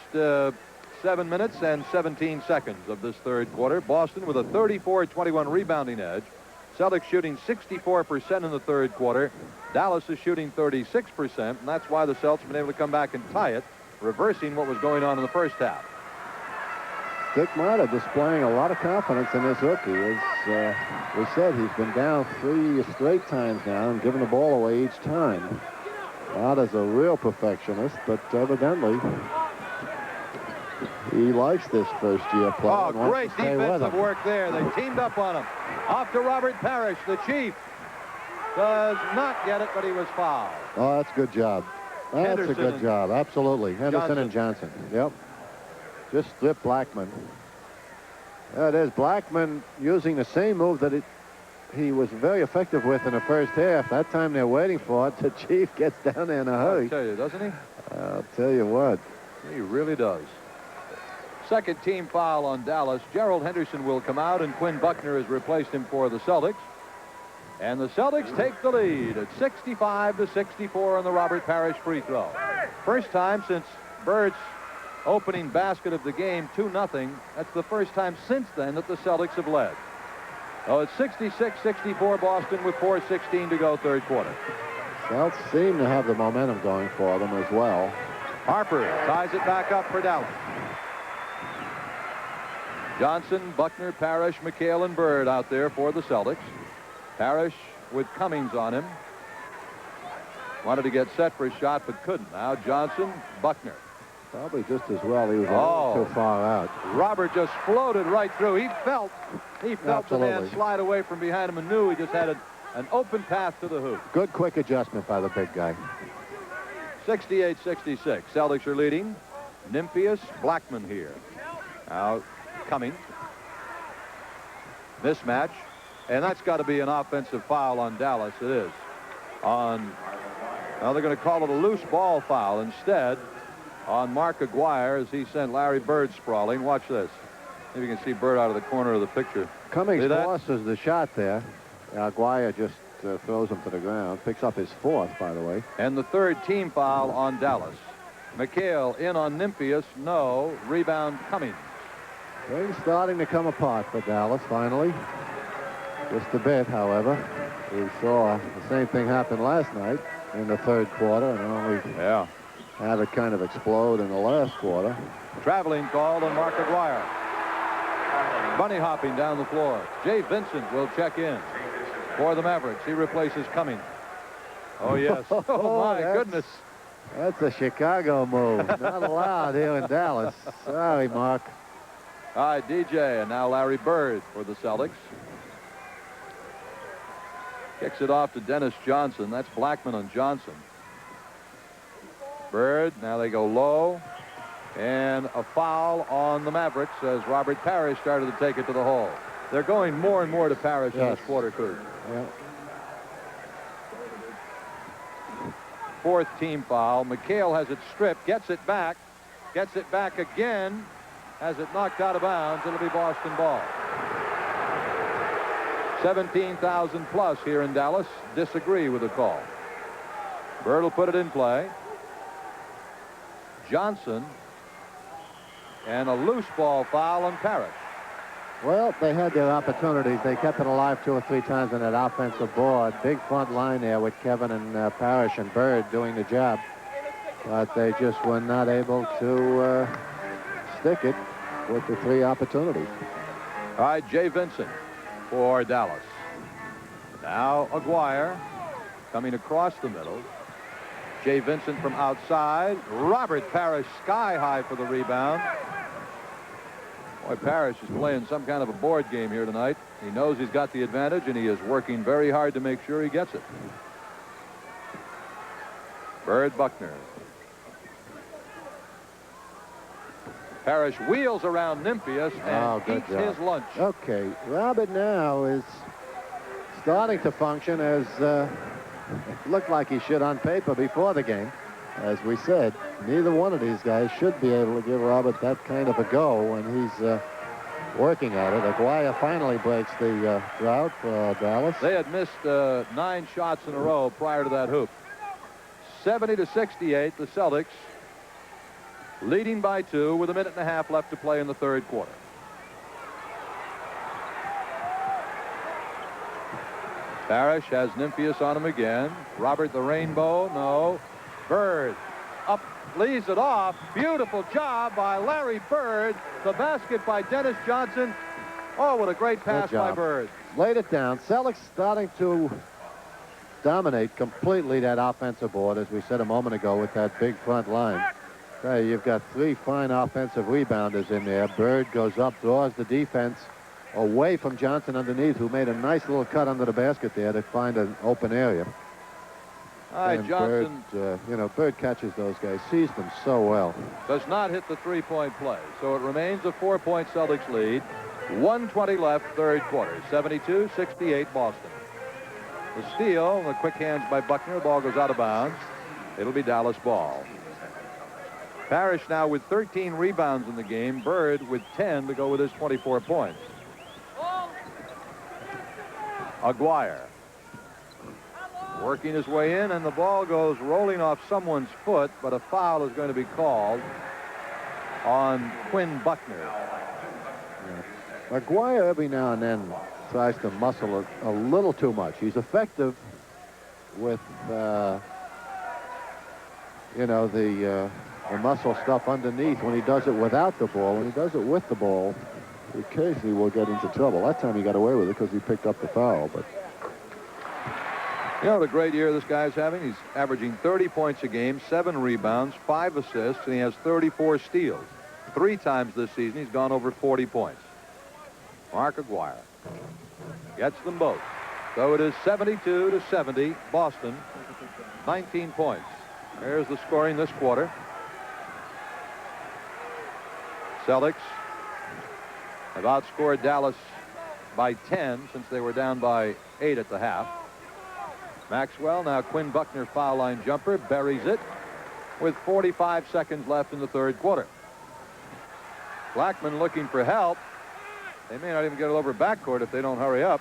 Speaker 2: 7 minutes and 17 seconds of this third quarter. Boston with a 34-21 rebounding edge. Celtics shooting 64% in the third quarter. Dallas is shooting 36%, and that's why the Celtics have been able to come back and tie it, reversing what was going on in the first half.
Speaker 1: Dick Mata displaying a lot of confidence in this rookie. As we said, he's been down 3 straight times now and given the ball away each time. Mata's a real perfectionist, but evidently he likes this first-year play.
Speaker 2: Oh, great defensive work there. They teamed up on him. Off to Robert Parrish. The Chief does not get it, but he was fouled.
Speaker 1: Oh, that's a good job. That's a good job. Absolutely. Henderson and Johnson. Yep. Just stripped Blackman. There it is. Blackman using the same move that he was very effective with in the first half. That time they're waiting for it. The Chief gets down there in a hurry.
Speaker 2: I'll tell you, doesn't he?
Speaker 1: I'll tell you what.
Speaker 2: He really does. Second team foul on Dallas. Gerald Henderson will come out, and Quinn Buckner has replaced him for the Celtics. And the Celtics take the lead at 65-64 on the Robert Parrish free throw. First time since Bird's opening basket of the game, 2-0. That's the first time since then that the Celtics have led. Oh, it's 66-64 Boston with 4:16 to go third quarter.
Speaker 1: Celtics seem to have the momentum going for them as well.
Speaker 2: Harper ties it back up for Dallas. Johnson, Buckner, Parrish, McHale, and Bird out there for the Celtics. Parrish with Cummings on him. Wanted to get set for a shot, but couldn't. Now Johnson, Buckner.
Speaker 1: Probably just as well. He was a little too far out.
Speaker 2: Robert just floated right through. He felt the man slide away from behind him and knew he just had an open path to the hoop.
Speaker 1: Good quick adjustment by the big guy.
Speaker 2: 68-66. Celtics are leading. Nymphius, Blackman here. Now Cummings. Mismatch. And that's got to be an offensive foul on Dallas. It is. Now they're going to call it a loose ball foul instead on Mark Aguirre as he sent Larry Bird sprawling. Watch this. Maybe you can see Bird out of the corner of the picture.
Speaker 1: Cummings forces the shot there. Aguirre just throws him to the ground. Picks up his 4th, by the way.
Speaker 2: And the third team foul on Dallas. McHale in on Nymphius. No. Rebound Cummings.
Speaker 1: Things starting to come apart for Dallas finally. Just a bit, however. We saw the same thing happen last night in the third quarter, and only had it kind of explode in the last quarter.
Speaker 2: Traveling call on Mark Aguirre. Bunny hopping down the floor. Jay Vincent will check in for the Mavericks. He replaces Cummings. Oh, yes. Oh, my goodness.
Speaker 1: That's a Chicago move. Not allowed here in Dallas. Sorry, Mark.
Speaker 2: All right, DJ, and now Larry Bird for the Celtics. Kicks it off to Dennis Johnson. That's Blackman on Johnson. Bird, now they go low. And a foul on the Mavericks as Robert Parrish started to take it to the hole. They're going more and more to Parrish in this quarter, Coos.
Speaker 1: Yeah.
Speaker 2: Fourth team foul. McHale has it stripped, gets it back again, has it knocked out of bounds. It'll be Boston ball. 17,000 plus here in Dallas disagree with the call. Bird will put it in play. Johnson, and a loose ball foul on Parrish.
Speaker 1: Well, they had their opportunities. They kept it alive 2 or 3 times on that offensive board. Big front line there with Kevin and Parrish and Bird doing the job. But they just were not able to stick it with the 3 opportunities.
Speaker 2: All right, Jay Vincent for Dallas. Now Aguirre coming across the middle. Jay Vincent from outside. Robert Parrish sky high for the rebound. Boy, Parrish is playing some kind of a board game here tonight. He knows he's got the advantage, and he is working very hard to make sure he gets it. Bird, Buckner. Parrish wheels around Nymphius and eats his lunch.
Speaker 1: Okay, Robert now is starting to function as it looked like he should on paper before the game. As we said, neither one of these guys should be able to give Robert that kind of a go when he's working at it. Aguirre finally breaks the drought for Dallas.
Speaker 2: They had missed 9 shots in a row prior to that hoop. 70-68, the Celtics leading by 2 with 1.5 minutes left to play in the third quarter. Parrish has Nymphius on him again. Robert the Rainbow, no. Bird up, leaves it off. Beautiful job by Larry Bird. The basket by Dennis Johnson. Oh, what a great pass by Bird.
Speaker 1: Laid it down. Celtics starting to dominate completely that offensive board, as we said a moment ago, with that big front line. Okay, you've got 3 fine offensive rebounders in there. Bird goes up, draws the defense away from Johnson underneath, who made a nice little cut under the basket there to find an open area.
Speaker 2: All right, Johnson.
Speaker 1: Bird, Bird catches those guys, sees them so well.
Speaker 2: Does not hit the 3-point play, so it remains a 4-point Celtics lead. 1:20 left, third quarter. 72-68 Boston. The steal, the quick hands by Buckner. The ball goes out of bounds. It'll be Dallas ball. Parrish now with 13 rebounds in the game. Bird with 10 to go with his 24 points. Aguirre working his way in, and the ball goes rolling off someone's foot, but a foul is going to be called on Quinn Buckner.
Speaker 1: Yeah. Aguirre every now and then tries to muscle a little too much. He's effective with the muscle stuff underneath when he does it without the ball. When he does it with the ball, occasionally will get into trouble. That time he got away with it because he picked up the foul. But
Speaker 2: you know what a great year this guy's having? He's averaging 30 points a game, 7 rebounds, 5 assists, and he has 34 steals. 3 times this season he's gone over 40 points. Mark Aguirre gets them both. So it is 72-70 Boston. 19 points. There's the scoring this quarter. Celtics have outscored Dallas by 10 since they were down by 8 at the half. Maxwell, now Quinn Buckner foul line jumper, buries it with 45 seconds left in the third quarter. Blackman looking for help. They may not even get it over backcourt if they don't hurry up.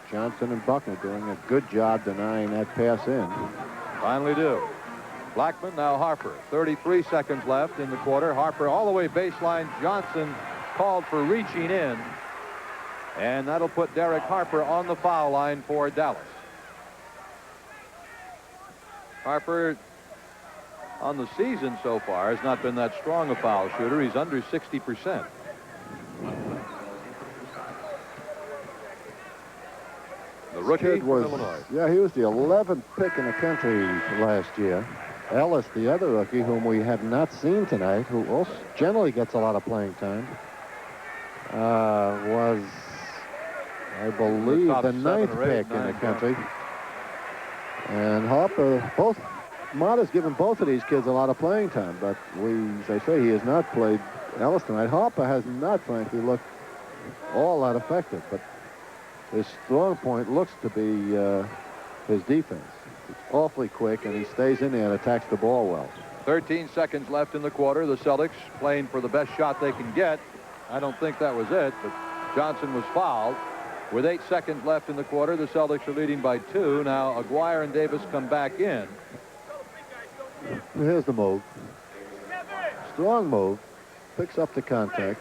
Speaker 1: Johnson and Buckner doing a good job denying that pass in.
Speaker 2: Finally do. Blackman, now Harper. 33 seconds left in the quarter. Harper all the way baseline. Johnson called for reaching in. And that'll put Derek Harper on the foul line for Dallas. Harper on the season so far has not been that strong a foul shooter. He's under 60%. The rookie from Illinois.
Speaker 1: Yeah, he was the 11th pick in the country last year. Ellis, the other rookie, whom we have not seen tonight, who also generally gets a lot of playing time, was, I believe, the 9th pick in the country. And Harper, Mata's given both of these kids a lot of playing time, but as I say, he has not played Ellis tonight. Harper has not, frankly, looked all that effective, but his strong point looks to be his defense. It's awfully quick, and he stays in there and attacks the ball well.
Speaker 2: 13 seconds left in the quarter. The Celtics playing for the best shot they can get. I don't think that was it, but Johnson was fouled. With 8 seconds left in the quarter, the Celtics are leading by 2. Now Aguirre and Davis come back in.
Speaker 1: Here's the move. Strong move. Picks up the contact.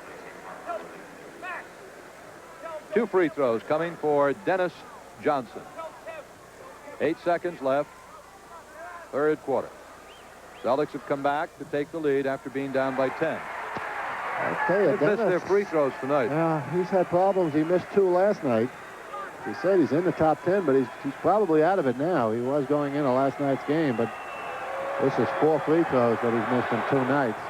Speaker 2: 2 free throws coming for Dennis Johnson. 8 seconds left. Third quarter. Celtics have come back to take the lead after being down by 10.
Speaker 1: I tell you,
Speaker 2: They've missed their free throws tonight.
Speaker 1: Yeah, he's had problems. He missed 2 last night. He said he's in the top 10, but he's probably out of it now. He was going into last night's game, but this is 4 free throws that he's missed in 2 nights.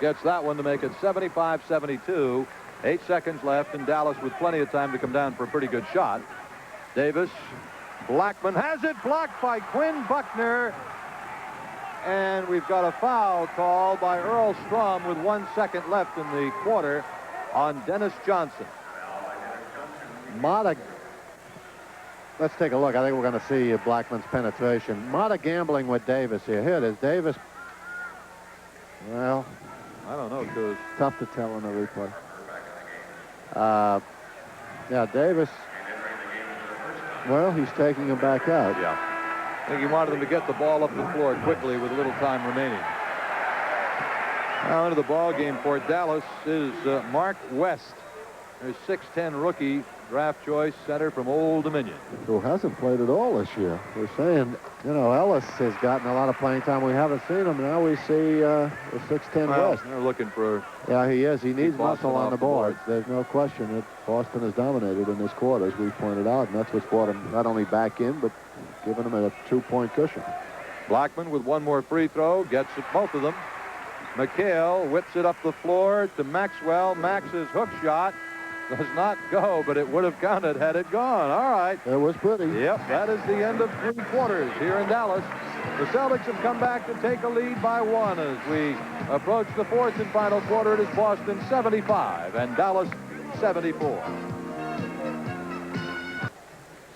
Speaker 2: Gets that one to make it 75-72. 8 seconds left, and Dallas with plenty of time to come down for a pretty good shot. Davis. Blackman has it, blocked by Quinn Buckner. And we've got a foul called by Earl Strom with 1 second left in the quarter on Dennis Johnson.
Speaker 1: Mata, let's take a look. I think we're going to see Blackman's penetration. Mata gambling with Davis here. Here it is. Davis. Well,
Speaker 2: I don't know, Coos.
Speaker 1: Tough to tell on the replay. Yeah, Davis. Well, he's taking him back out.
Speaker 2: Yeah. I think he wanted them to get the ball up the floor quickly with a little time remaining. Now into the ball game for Dallas is Mark West. Their 6'10" rookie draft choice center from Old Dominion.
Speaker 1: Who hasn't played at all this year. We're saying, you know, Ellis has gotten a lot of playing time. We haven't seen him. Now we see the 6'10" West.
Speaker 2: They're looking for...
Speaker 1: Yeah, he is. He needs muscle on the boards.
Speaker 2: board.
Speaker 1: There's no question that Boston has dominated in this quarter, as we pointed out, and that's what's brought him not only back in, but giving him a 2-point cushion.
Speaker 2: Blackman with one more free throw, gets it, both of them. McHale whips it up the floor to Maxwell. Max's hook shot does not go, but it would have counted had it gone. All right.
Speaker 1: It was pretty.
Speaker 2: Yep, that is the end of 3 quarters here in Dallas. The Celtics have come back to take a lead by 1 as we approach the 4th and final quarter. It is Boston 75 and Dallas 74.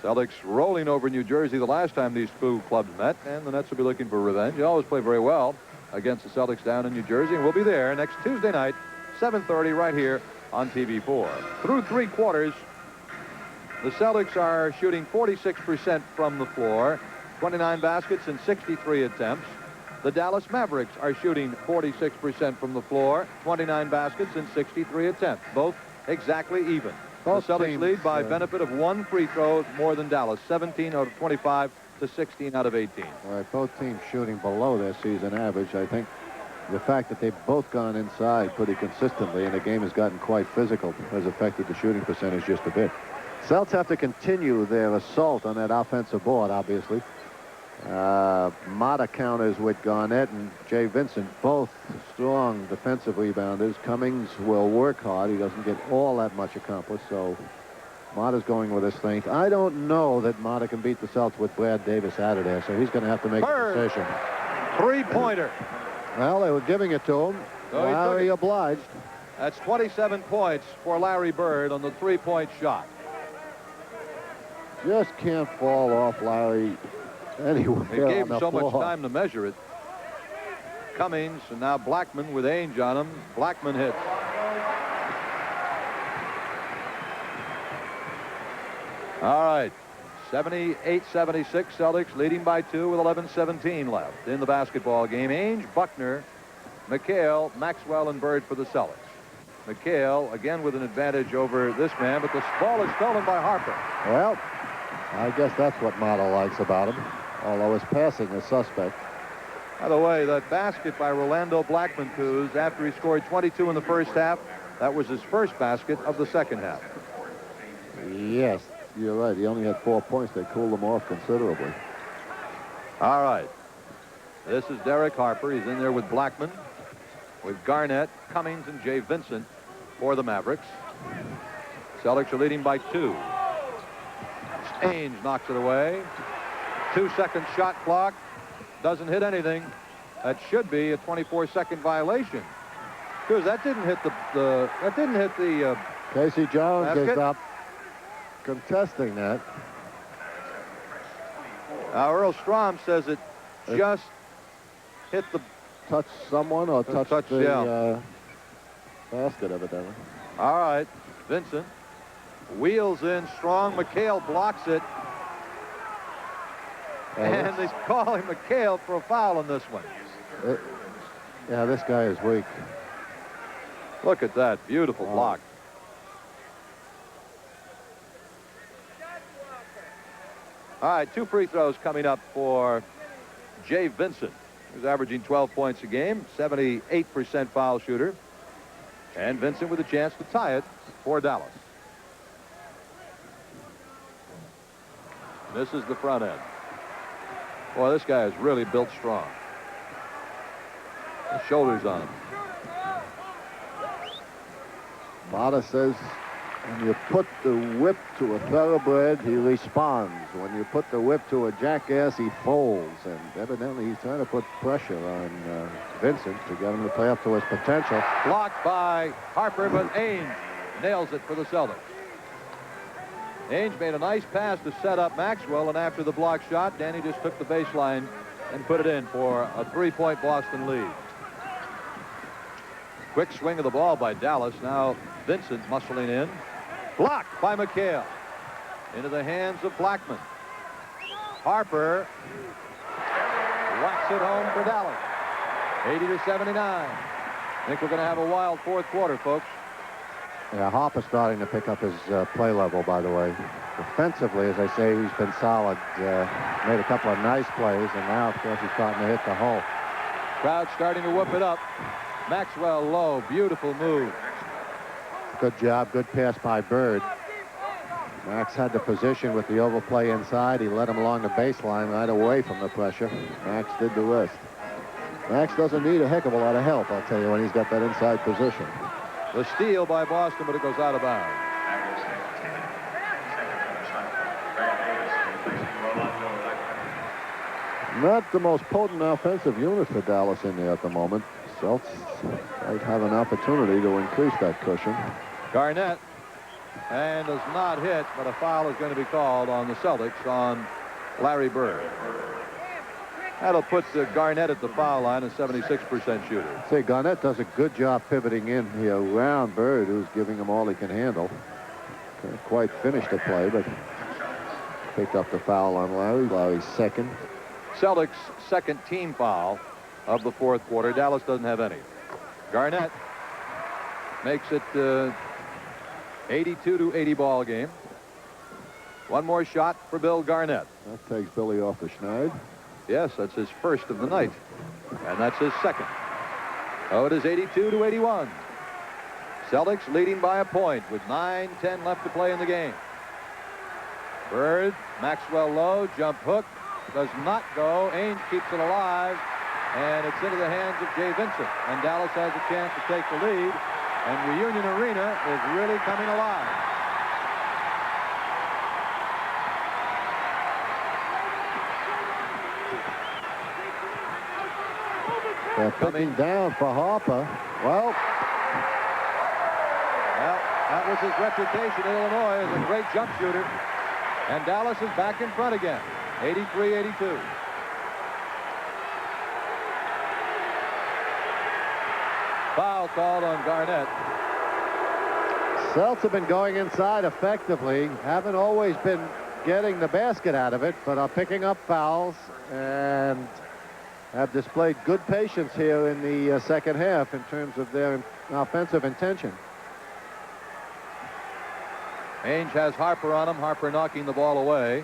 Speaker 2: Celtics rolling over New Jersey the last time these two clubs met, and the Nets will be looking for revenge. They always play very well against the Celtics down in New Jersey, and we'll be there next Tuesday night, 7:30 right here on TV4. Through 3 quarters, the Celtics are shooting 46% from the floor, 29 baskets and 63 attempts. The Dallas Mavericks are shooting 46% from the floor, 29 baskets and 63 attempts, both exactly even.
Speaker 1: Both
Speaker 2: the Celtics
Speaker 1: teams,
Speaker 2: lead by benefit of 1 free throw more than Dallas, 17 out of 25 to 16 out of 18.
Speaker 1: All right, both teams shooting below their season average. I think the fact that they've both gone inside pretty consistently and the game has gotten quite physical has affected the shooting percentage just a bit. Celtics have to continue their assault on that offensive board, obviously. Mata counters with Garnett and Jay Vincent, both strong defensive rebounders. Cummings will work hard. He doesn't get all that much accomplished, so Mata's going with his strength. I don't know that Mata can beat the Celtics with Brad Davis out of there, so he's going to have to make a decision.
Speaker 2: 3-pointer.
Speaker 1: Well, they were giving it to him.
Speaker 2: So
Speaker 1: Larry obliged.
Speaker 2: That's 27 points for Larry Bird on the 3-point shot.
Speaker 1: Just can't fall off Larry anywhere.
Speaker 2: They gave him so much time to measure it. Cummings and now Blackman with Ainge on him. Blackman hits. All right. 78-76 Celtics leading by 2 with 11:17 left in the basketball game. Ainge, Buckner, McHale, Maxwell, and Bird for the Celtics. McHale again with an advantage over this man, but the ball is stolen by Harper.
Speaker 1: Well, I guess that's what Mata likes about him, although his passing is suspect.
Speaker 2: By the way, that basket by Rolando Blackman, Coos, after he scored 22 in the first half, that was his first basket of the second half.
Speaker 1: Yes, you're right. He only had 4 points. They cooled him off considerably.
Speaker 2: All right. This is Derek Harper. He's in there with Blackman, with Garnett, Cummings, and Jay Vincent for the Mavericks. Celtics are leading by 2. Ainge knocks it away. 2-second shot clock. Doesn't hit anything. That should be a 24-second violation. Because that didn't hit the
Speaker 1: Casey Jones
Speaker 2: basket.
Speaker 1: is up contesting that.
Speaker 2: Now Earl Strom says it just hit the
Speaker 1: touch someone or touch the
Speaker 2: yeah.
Speaker 1: Basket evidently.
Speaker 2: All right, Vincent wheels in strong. McHale blocks it. And they call him McHale for a foul on this one.
Speaker 1: Yeah, this guy is weak.
Speaker 2: Look at that. Beautiful block. All right, 2 free throws coming up for Jay Vincent, who's averaging 12 points a game, 78% foul shooter. And Vincent with a chance to tie it for Dallas. This is the front end. Boy, this guy is really built strong. The shoulders on him.
Speaker 1: Father says when you put the whip to a thoroughbred, he responds. When you put the whip to a jackass, he folds. And evidently he's trying to put pressure on Vincent to get him to play up to his potential.
Speaker 2: Blocked by Harper, but Ainge nails it for the Celtics. Ainge made a nice pass to set up Maxwell, and after the block shot, Danny just took the baseline and put it in for a 3-point Boston lead. Quick swing of the ball by Dallas. Now Vincent muscling in. Blocked by McHale. Into the hands of Blackman. Harper whacks it home for Dallas. 80-79. I think we're going to have a wild fourth quarter, folks.
Speaker 1: Yeah, Harper's starting to pick up his play level, by the way. Defensively, as I say, he's been solid. Made a couple of nice plays, and now, of course, he's starting to hit the hole.
Speaker 2: Crowd starting to whoop it up. Maxwell low, beautiful move.
Speaker 1: Good job, good pass by Bird. Max had the position with the overplay inside. He led him along the baseline right away from the pressure. Max did the rest. Max doesn't need a heck of a lot of help, I'll tell you, when he's got that inside position.
Speaker 2: The steal by Boston, but it goes out of bounds.
Speaker 1: Not the most potent offensive unit for Dallas in there at the moment. Celtics might have an opportunity to increase that cushion.
Speaker 2: Garnett, and does not hit, but a foul is going to be called on the Celtics on Larry Bird. That'll put Garnett at the foul line, a 76% shooter.
Speaker 1: Say, Garnett does a good job pivoting in here around Bird, who's giving him all he can handle. Can't quite finish the play, but picked up the foul on Larry. Larry's second.
Speaker 2: Celtics' second team foul of the fourth quarter. Dallas doesn't have any. Garnett makes it 82-80 ball game. One more shot for Bill Garnett.
Speaker 1: That takes Billy off the schneid.
Speaker 2: Yes, that's his first of the night. And that's his second. Oh, it is 82-81. Celtics leading by a point with 9:10 left to play in the game. Bird, Maxwell low, jump hook. Does not go. Ainge keeps it alive. And it's into the hands of Jay Vincent. And Dallas has a chance to take the lead. And Reunion Arena is really coming alive.
Speaker 1: They're coming down for Harper. Well,
Speaker 2: that was his reputation in Illinois as a great jump shooter. And Dallas is back in front again. 83-82. Foul called on Garnett.
Speaker 1: Celtics have been going inside effectively. Haven't always been getting the basket out of it, but are picking up fouls and have displayed good patience here in the second half in terms of their offensive intention.
Speaker 2: Ainge has Harper on him. Harper knocking the ball away.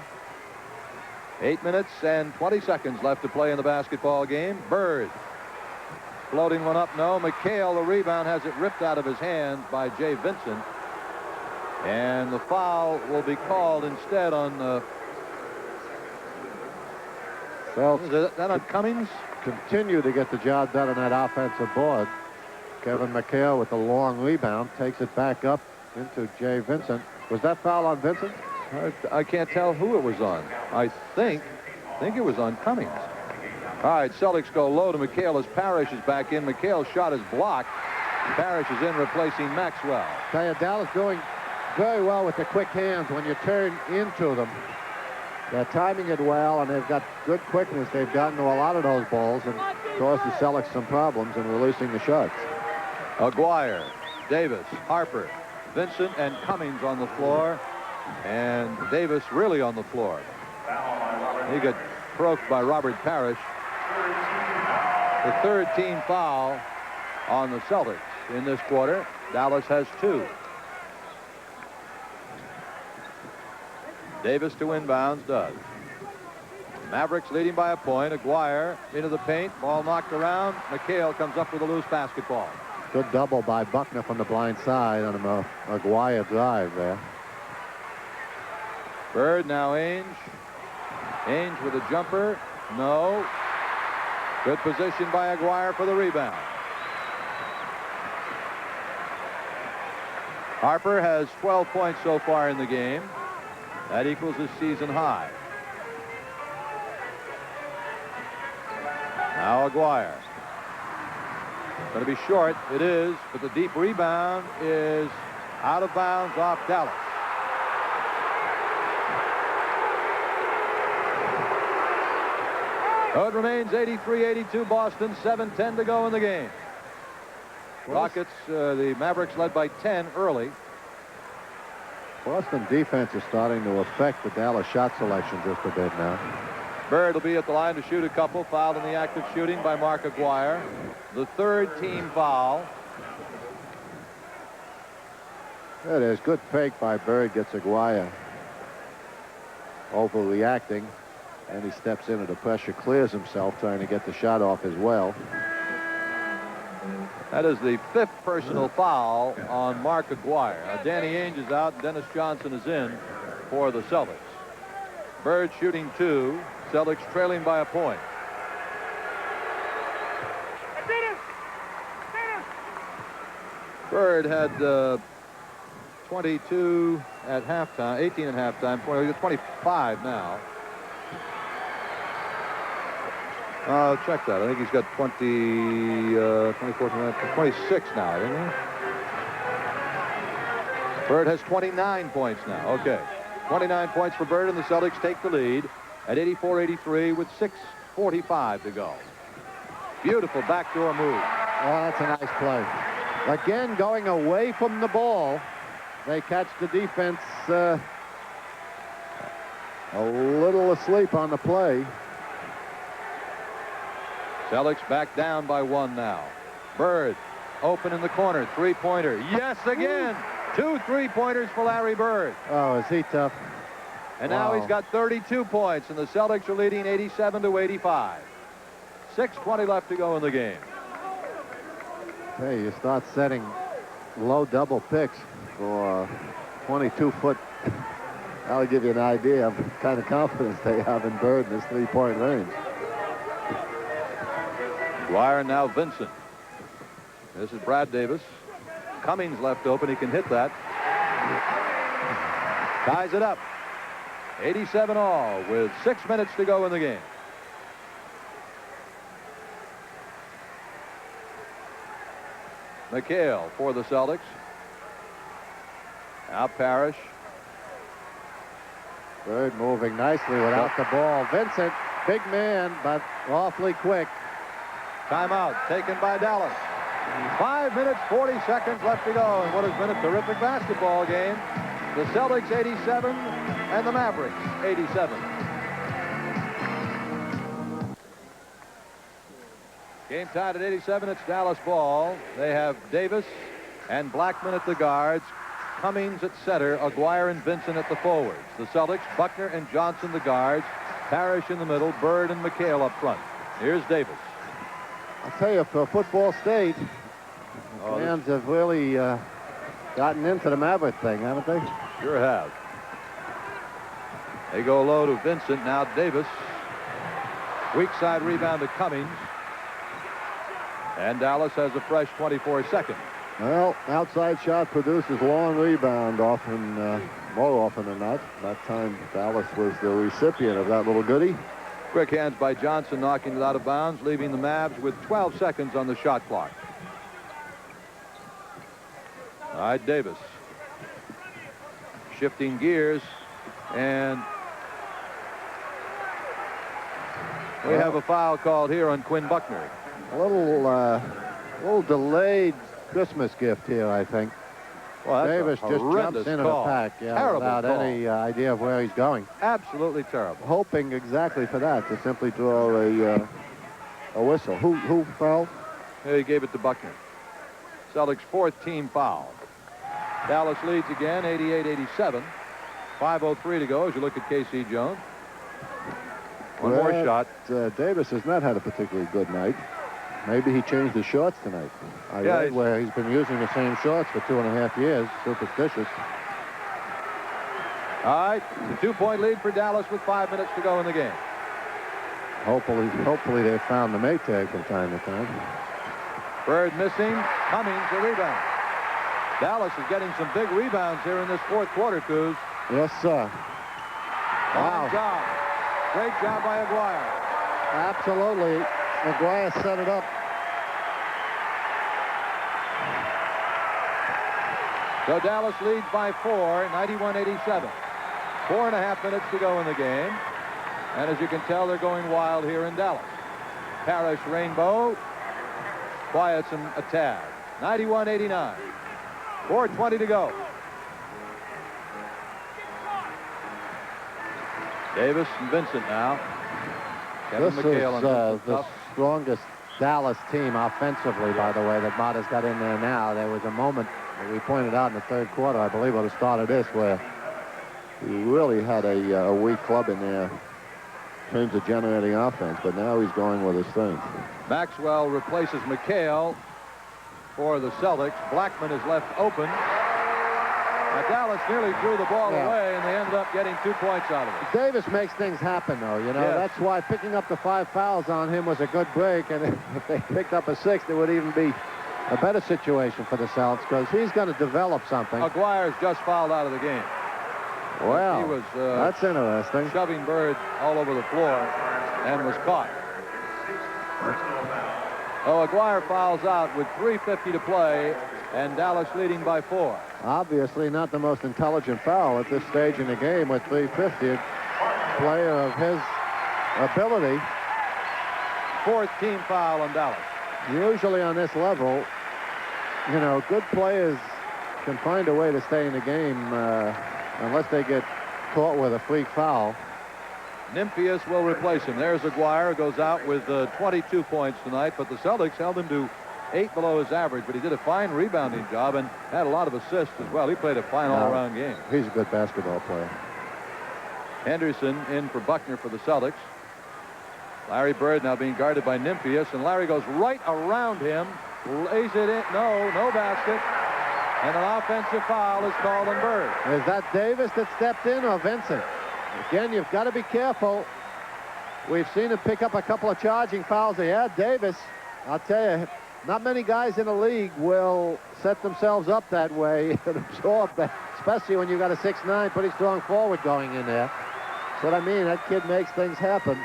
Speaker 2: 8 minutes and 20 seconds left to play in the basketball game. Bird floating one up. No. McHale, the rebound, has it ripped out of his hands by Jay Vincent. And the foul will be called instead on is that on Cummings?
Speaker 1: Continue to get the job done on that offensive board. Kevin McHale with the long rebound takes it back up into Jay Vincent. Was that foul on Vincent?
Speaker 2: I can't tell who it was on. I think it was on Cummings. All right, Celtics go low to McHale as Parrish is back in. McHale's shot is blocked. Parrish is in replacing Maxwell.
Speaker 1: Tell you, Dallas doing very well with the quick hands when you turn into them. They're timing it well, and they've got good quickness. They've gotten to a lot of those balls and caused the Celtics some problems in releasing the shots.
Speaker 2: Aguirre, Davis, Harper, Vincent, and Cummings on the floor. And Davis really on the floor. He got provoked by Robert Parrish. The third team foul on the Celtics in this quarter. Dallas has 2. Davis to inbounds does. Mavericks leading by a point. Aguirre into the paint. Ball knocked around. McHale comes up with a loose basketball.
Speaker 1: Good double by Buckner from the blind side on a Aguirre drive there.
Speaker 2: Bird, now Ainge. Ainge with a jumper. No. Good position by Aguirre for the rebound. Harper has 12 points so far in the game. That equals his season high. Now Aguirre. Going to be short. It is, but the deep rebound is out of bounds off Dallas. So it remains 83-82 Boston, 7:10 to go in the game. Rockets, the Mavericks led by 10 early.
Speaker 1: Boston defense is starting to affect the Dallas shot selection just a bit now.
Speaker 2: Bird will be at the line to shoot a couple, fouled in the act of shooting by Mark Aguirre. The third team foul.
Speaker 1: It is good fake by Bird, gets Aguirre overreacting, and he steps into the pressure, clears himself, trying to get the shot off as well.
Speaker 2: That is the fifth personal foul on Mark Aguirre. Danny Ainge is out, and Dennis Johnson is in for the Celtics. Bird shooting 2. Celtics trailing by a point. Bird had 22 at halftime, 18 at halftime, 25 now. Check that. I think he's got 24, 26 now, isn't he? Bird has 29 points now. Okay. 29 points for Bird, and the Celtics take the lead at 84-83 with 6:45 to go. Beautiful backdoor move.
Speaker 1: Oh, that's a nice play. Again, going away from the ball. They catch the defense a little asleep on the play.
Speaker 2: Celtics back down by 1 now. Bird open in the corner. Three-pointer. Yes, again. 2 3-pointers for Larry Bird.
Speaker 1: Oh, is he tough?
Speaker 2: And now he's got 32 points, and the Celtics are leading 87-85. 6:20 left to go in the game.
Speaker 1: Hey, you start setting low double picks for 22-foot. That'll give you an idea of the kind of confidence they have in Bird in this 3-point range.
Speaker 2: Dwyer, now Vincent. This is Brad Davis. Cummings left open. He can hit that. Ties it up. 87 all with 6 minutes to go in the game. McHale for the Celtics. Now Parrish.
Speaker 1: Bird moving nicely without the ball. Vincent, big man, but awfully quick.
Speaker 2: Timeout taken by Dallas. 5 minutes, 40 seconds left to go in what has been a terrific basketball game. The Celtics 87 and the Mavericks 87. Game tied at 87. It's Dallas ball. They have Davis and Blackman at the guards, Cummings at center, Aguirre and Vincent at the forwards. The Celtics, Buckner and Johnson the guards, Parrish in the middle, Bird and McHale up front. Here's Davis.
Speaker 1: I'll tell you, for football state, fans have really gotten into the Maverick thing, haven't they?
Speaker 2: Sure have. They go low to Vincent. Now Davis. Weak side rebound to Cummings. And Dallas has a fresh 24 seconds.
Speaker 1: Well, outside shot produces long rebound often, more often than not. That time Dallas was the recipient of that little goodie.
Speaker 2: Quick hands by Johnson, knocking it out of bounds, leaving the Mavs with 12 seconds on the shot clock. All right, Davis. Shifting gears, and we have a foul called here on Quinn Buckner.
Speaker 1: A little delayed Christmas gift here, I think.
Speaker 2: Well,
Speaker 1: Davis just jumps into the pack, without any idea of where he's going.
Speaker 2: Absolutely terrible.
Speaker 1: Hoping exactly for that, to simply draw a whistle. Who fouled?
Speaker 2: He gave it to Buckner. Celtics' 4th team foul. Dallas leads again, 88-87. 5:03 to go as you look at K.C. Jones. One more shot.
Speaker 1: Davis has not had a particularly good night. Maybe he changed his shorts tonight. I read where he's been using the same shorts for 2.5 years. Superstitious.
Speaker 2: All right, the 2-point lead for Dallas with 5 minutes to go in the game.
Speaker 1: Hopefully they found the Maytag from time to time.
Speaker 2: Bird missing. Cummings the rebound. Dallas is getting some big rebounds here in this fourth quarter, Coos.
Speaker 1: Yes, sir.
Speaker 2: Wow. Job. Great job by Aguirre.
Speaker 1: Absolutely. Aguirre set it up.
Speaker 2: So Dallas leads by 4, 91-87. 4.5 minutes to go in the game. And as you can tell, they're going wild here in Dallas. Parrish Rainbow quiets him a tad. 91-89. 4:20 to go. Davis and Vincent now. Kevin
Speaker 1: This
Speaker 2: McHale
Speaker 1: is
Speaker 2: on
Speaker 1: the strongest Dallas team offensively, by the way, that Mata's got in there now. There was a moment that we pointed out in the third quarter, I believe, at the start of this, where he really had a weak club in there in terms of generating offense, but now he's going with his thing.
Speaker 2: Maxwell replaces McHale for the Celtics. Blackman is left open. Now, Dallas nearly threw the ball away, and they ended up getting 2 points out of it.
Speaker 1: Davis makes things happen, though. You know,
Speaker 2: Yes.
Speaker 1: That's why picking up the 5 fouls on him was a good break, and if they picked up a 6th, it would even be a better situation for the Celtics, because he's going to develop something.
Speaker 2: Aguirre's just fouled out of the game.
Speaker 1: Well,
Speaker 2: he was
Speaker 1: that's interesting.
Speaker 2: shoving Bird all over the floor and was caught. So Aguirre fouls out with 3:50 to play, and Dallas leading by 4.
Speaker 1: Obviously not the most intelligent foul at this stage in the game with 3:50. A player of his ability.
Speaker 2: 4th team foul on Dallas.
Speaker 1: Usually on this level, you know, good players can find a way to stay in the game unless they get caught with a freak foul.
Speaker 2: Nymphius will replace him. There's Aguirre, goes out with 22 points tonight, but the Celtics held him to 8 below his average, but he did a fine rebounding job and had a lot of assists as well. He played a fine all-around game.
Speaker 1: He's a good basketball player.
Speaker 2: Henderson in for Buckner for the Celtics. Larry Bird now being guarded by Nymphius, and Larry goes right around him, lays it in. No basket. And an offensive foul is called on Bird.
Speaker 1: Is that Davis that stepped in or Vincent? Again, you've got to be careful. We've seen him pick up a couple of charging fouls. Yeah, Davis, I'll tell you, not many guys in the league will set themselves up that way and absorb that, especially when you've got a 6'9", pretty strong forward going in there. That's what I mean. That kid makes things happen.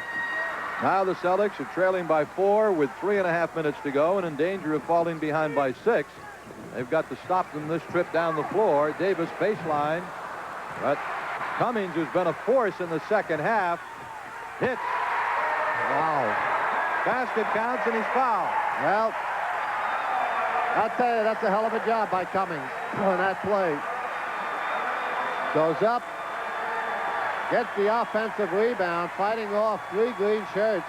Speaker 2: Now the Celtics are trailing by 4 with 3.5 minutes to go and in danger of falling behind by 6. They've got to stop them this trip down the floor. Davis baseline, but Cummings, who's been a force in the second half, hits.
Speaker 1: Wow.
Speaker 2: Basket counts and he's fouled.
Speaker 1: Well, I'll tell you, that's a hell of a job by Cummings on that play. Goes up, gets the offensive rebound, fighting off 3 green shirts.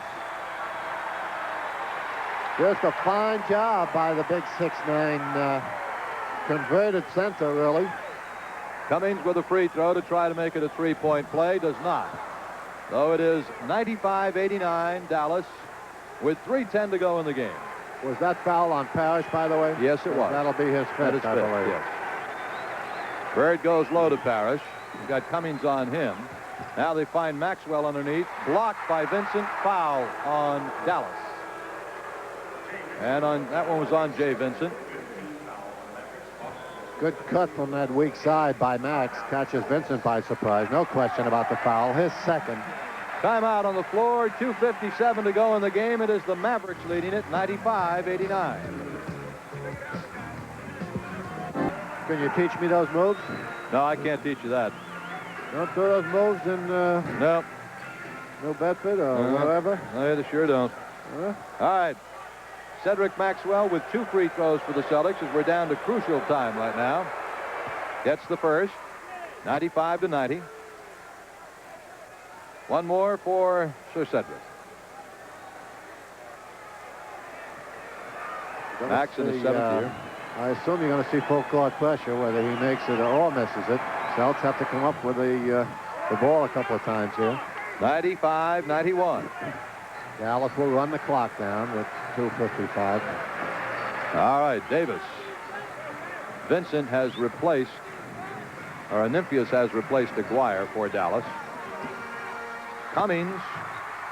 Speaker 1: Just a fine job by the big 6'9", converted center, really.
Speaker 2: Cummings with a free throw to try to make it a 3-point play. Does not. Though it is 95-89 Dallas with 3:10 to go in the game.
Speaker 1: Was that foul on Parrish, by the way?
Speaker 2: Yes, it was.
Speaker 1: That'll be his
Speaker 2: That is
Speaker 1: fifth, I
Speaker 2: fifth,
Speaker 1: believe.
Speaker 2: yes. Bird goes low to Parrish. He's got Cummings on him. Now they find Maxwell underneath. Blocked by Vincent. Foul on Dallas. And on that one was on Jay Vincent.
Speaker 1: Good cut from that weak side by Max. Catches Vincent by surprise. No question about the foul. His second.
Speaker 2: Timeout on the floor. 2:57 to go in the game. It is the Mavericks leading it 95-89.
Speaker 1: Can you teach me those moves?
Speaker 2: No, I can't teach you that.
Speaker 1: Don't do those moves in
Speaker 2: No.
Speaker 1: New Bedford or wherever?
Speaker 2: No, they sure don't. All right. Cedric Maxwell with 2 free throws for the Celtics as we're down to crucial time right now. Gets the first. 95-90. One more for Sir Cedric. Max in the 7th year.
Speaker 1: I assume you're going to see full court pressure, whether he makes it or misses it. Celtics have to come up with the ball a couple of times here.
Speaker 2: 95-91.
Speaker 1: Dallas will run the clock down with 2:55.
Speaker 2: All right, Davis. Vincent has replaced, or Nymphius has replaced Aguirre for Dallas. Cummings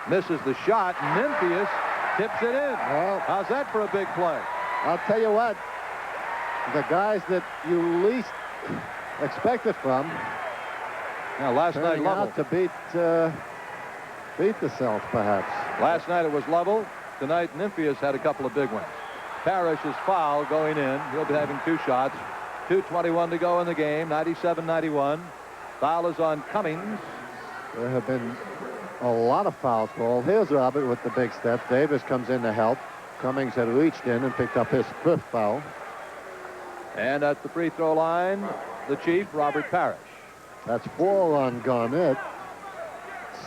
Speaker 2: misses the shot. Nymphius tips it in.
Speaker 1: Well,
Speaker 2: how's that for a big play?
Speaker 1: I'll tell you what. the guys that you least expect it from.
Speaker 2: Now, last night,
Speaker 1: Turning
Speaker 2: level.
Speaker 1: out to beat the Celts, perhaps.
Speaker 2: Last night it was level. Tonight, Nymphius had a couple of big ones. Parrish is fouled going in. He'll be having 2 shots. 2:21 to go in the game. 97-91. Foul is on Cummings.
Speaker 1: There have been a lot of fouls called. Here's Robert with the big step. Davis comes in to help. Cummings had reached in and picked up his 5th foul.
Speaker 2: And at the free throw line, the Chief, Robert Parrish.
Speaker 1: That's 4 on Garnett,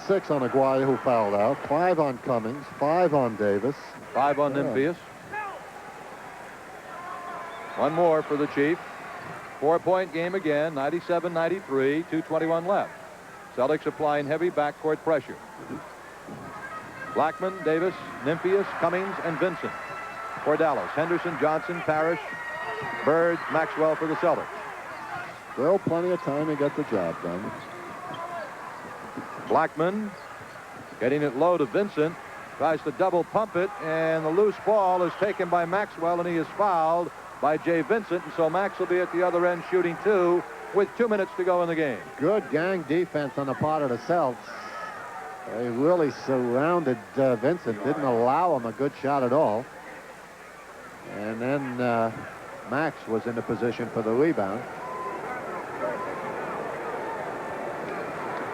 Speaker 1: 6 on Aguirre, who fouled out, 5 on Cummings, 5 on Davis.
Speaker 2: 5 on Nymphius. 1 more for the Chief. 4-point game again, 97-93, 2:21 left. Celtics applying heavy backcourt pressure. Blackman, Davis, Nymphius, Cummings, and Vincent for Dallas. Henderson, Johnson, Parrish, Bird, Maxwell for the Celtics.
Speaker 1: Still plenty of time to get the job done.
Speaker 2: Blackman getting it low to Vincent. Tries to double pump it, and the loose ball is taken by Maxwell, and he is fouled by Jay Vincent, and so Max will be at the other end shooting 2 with 2 minutes to go in the game.
Speaker 1: Good gang defense on the part of the Celts. They really surrounded Vincent, didn't allow him a good shot at all. And then Max was in the position for the rebound.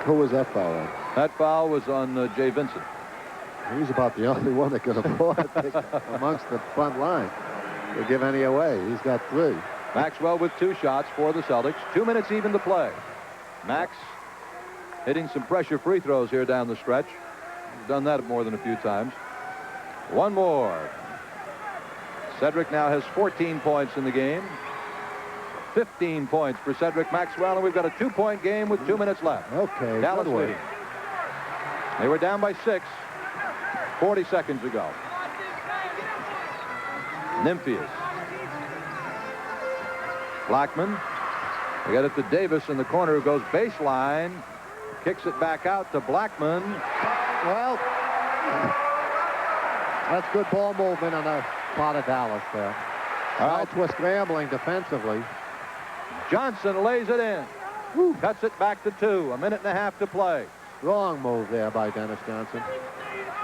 Speaker 1: Who was that foul on?
Speaker 2: That foul was on Jay Vincent.
Speaker 1: He's about the only one that could afford it amongst the front line to give any away. He's got 3.
Speaker 2: Maxwell with 2 shots for the Celtics. 2 minutes even to play. Max hitting some pressure free throws here down the stretch. He's done that more than a few times. 1 more. Cedric now has 14 points in the game. 15 points for Cedric Maxwell, and we've got a 2-point game with 2 minutes left.
Speaker 1: Okay,
Speaker 2: Dallas
Speaker 1: good work.
Speaker 2: leading. They were down by 6 40 seconds ago. Nymphius. Blackman. They get it to Davis in the corner, who goes baseline. Kicks it back out to Blackman.
Speaker 1: Well, that's good ball movement on the part of Dallas there. Celts were scrambling defensively.
Speaker 2: Johnson lays it in. Cuts it back to 2. 1.5 minutes to play.
Speaker 1: Wrong move there by Dennis Johnson.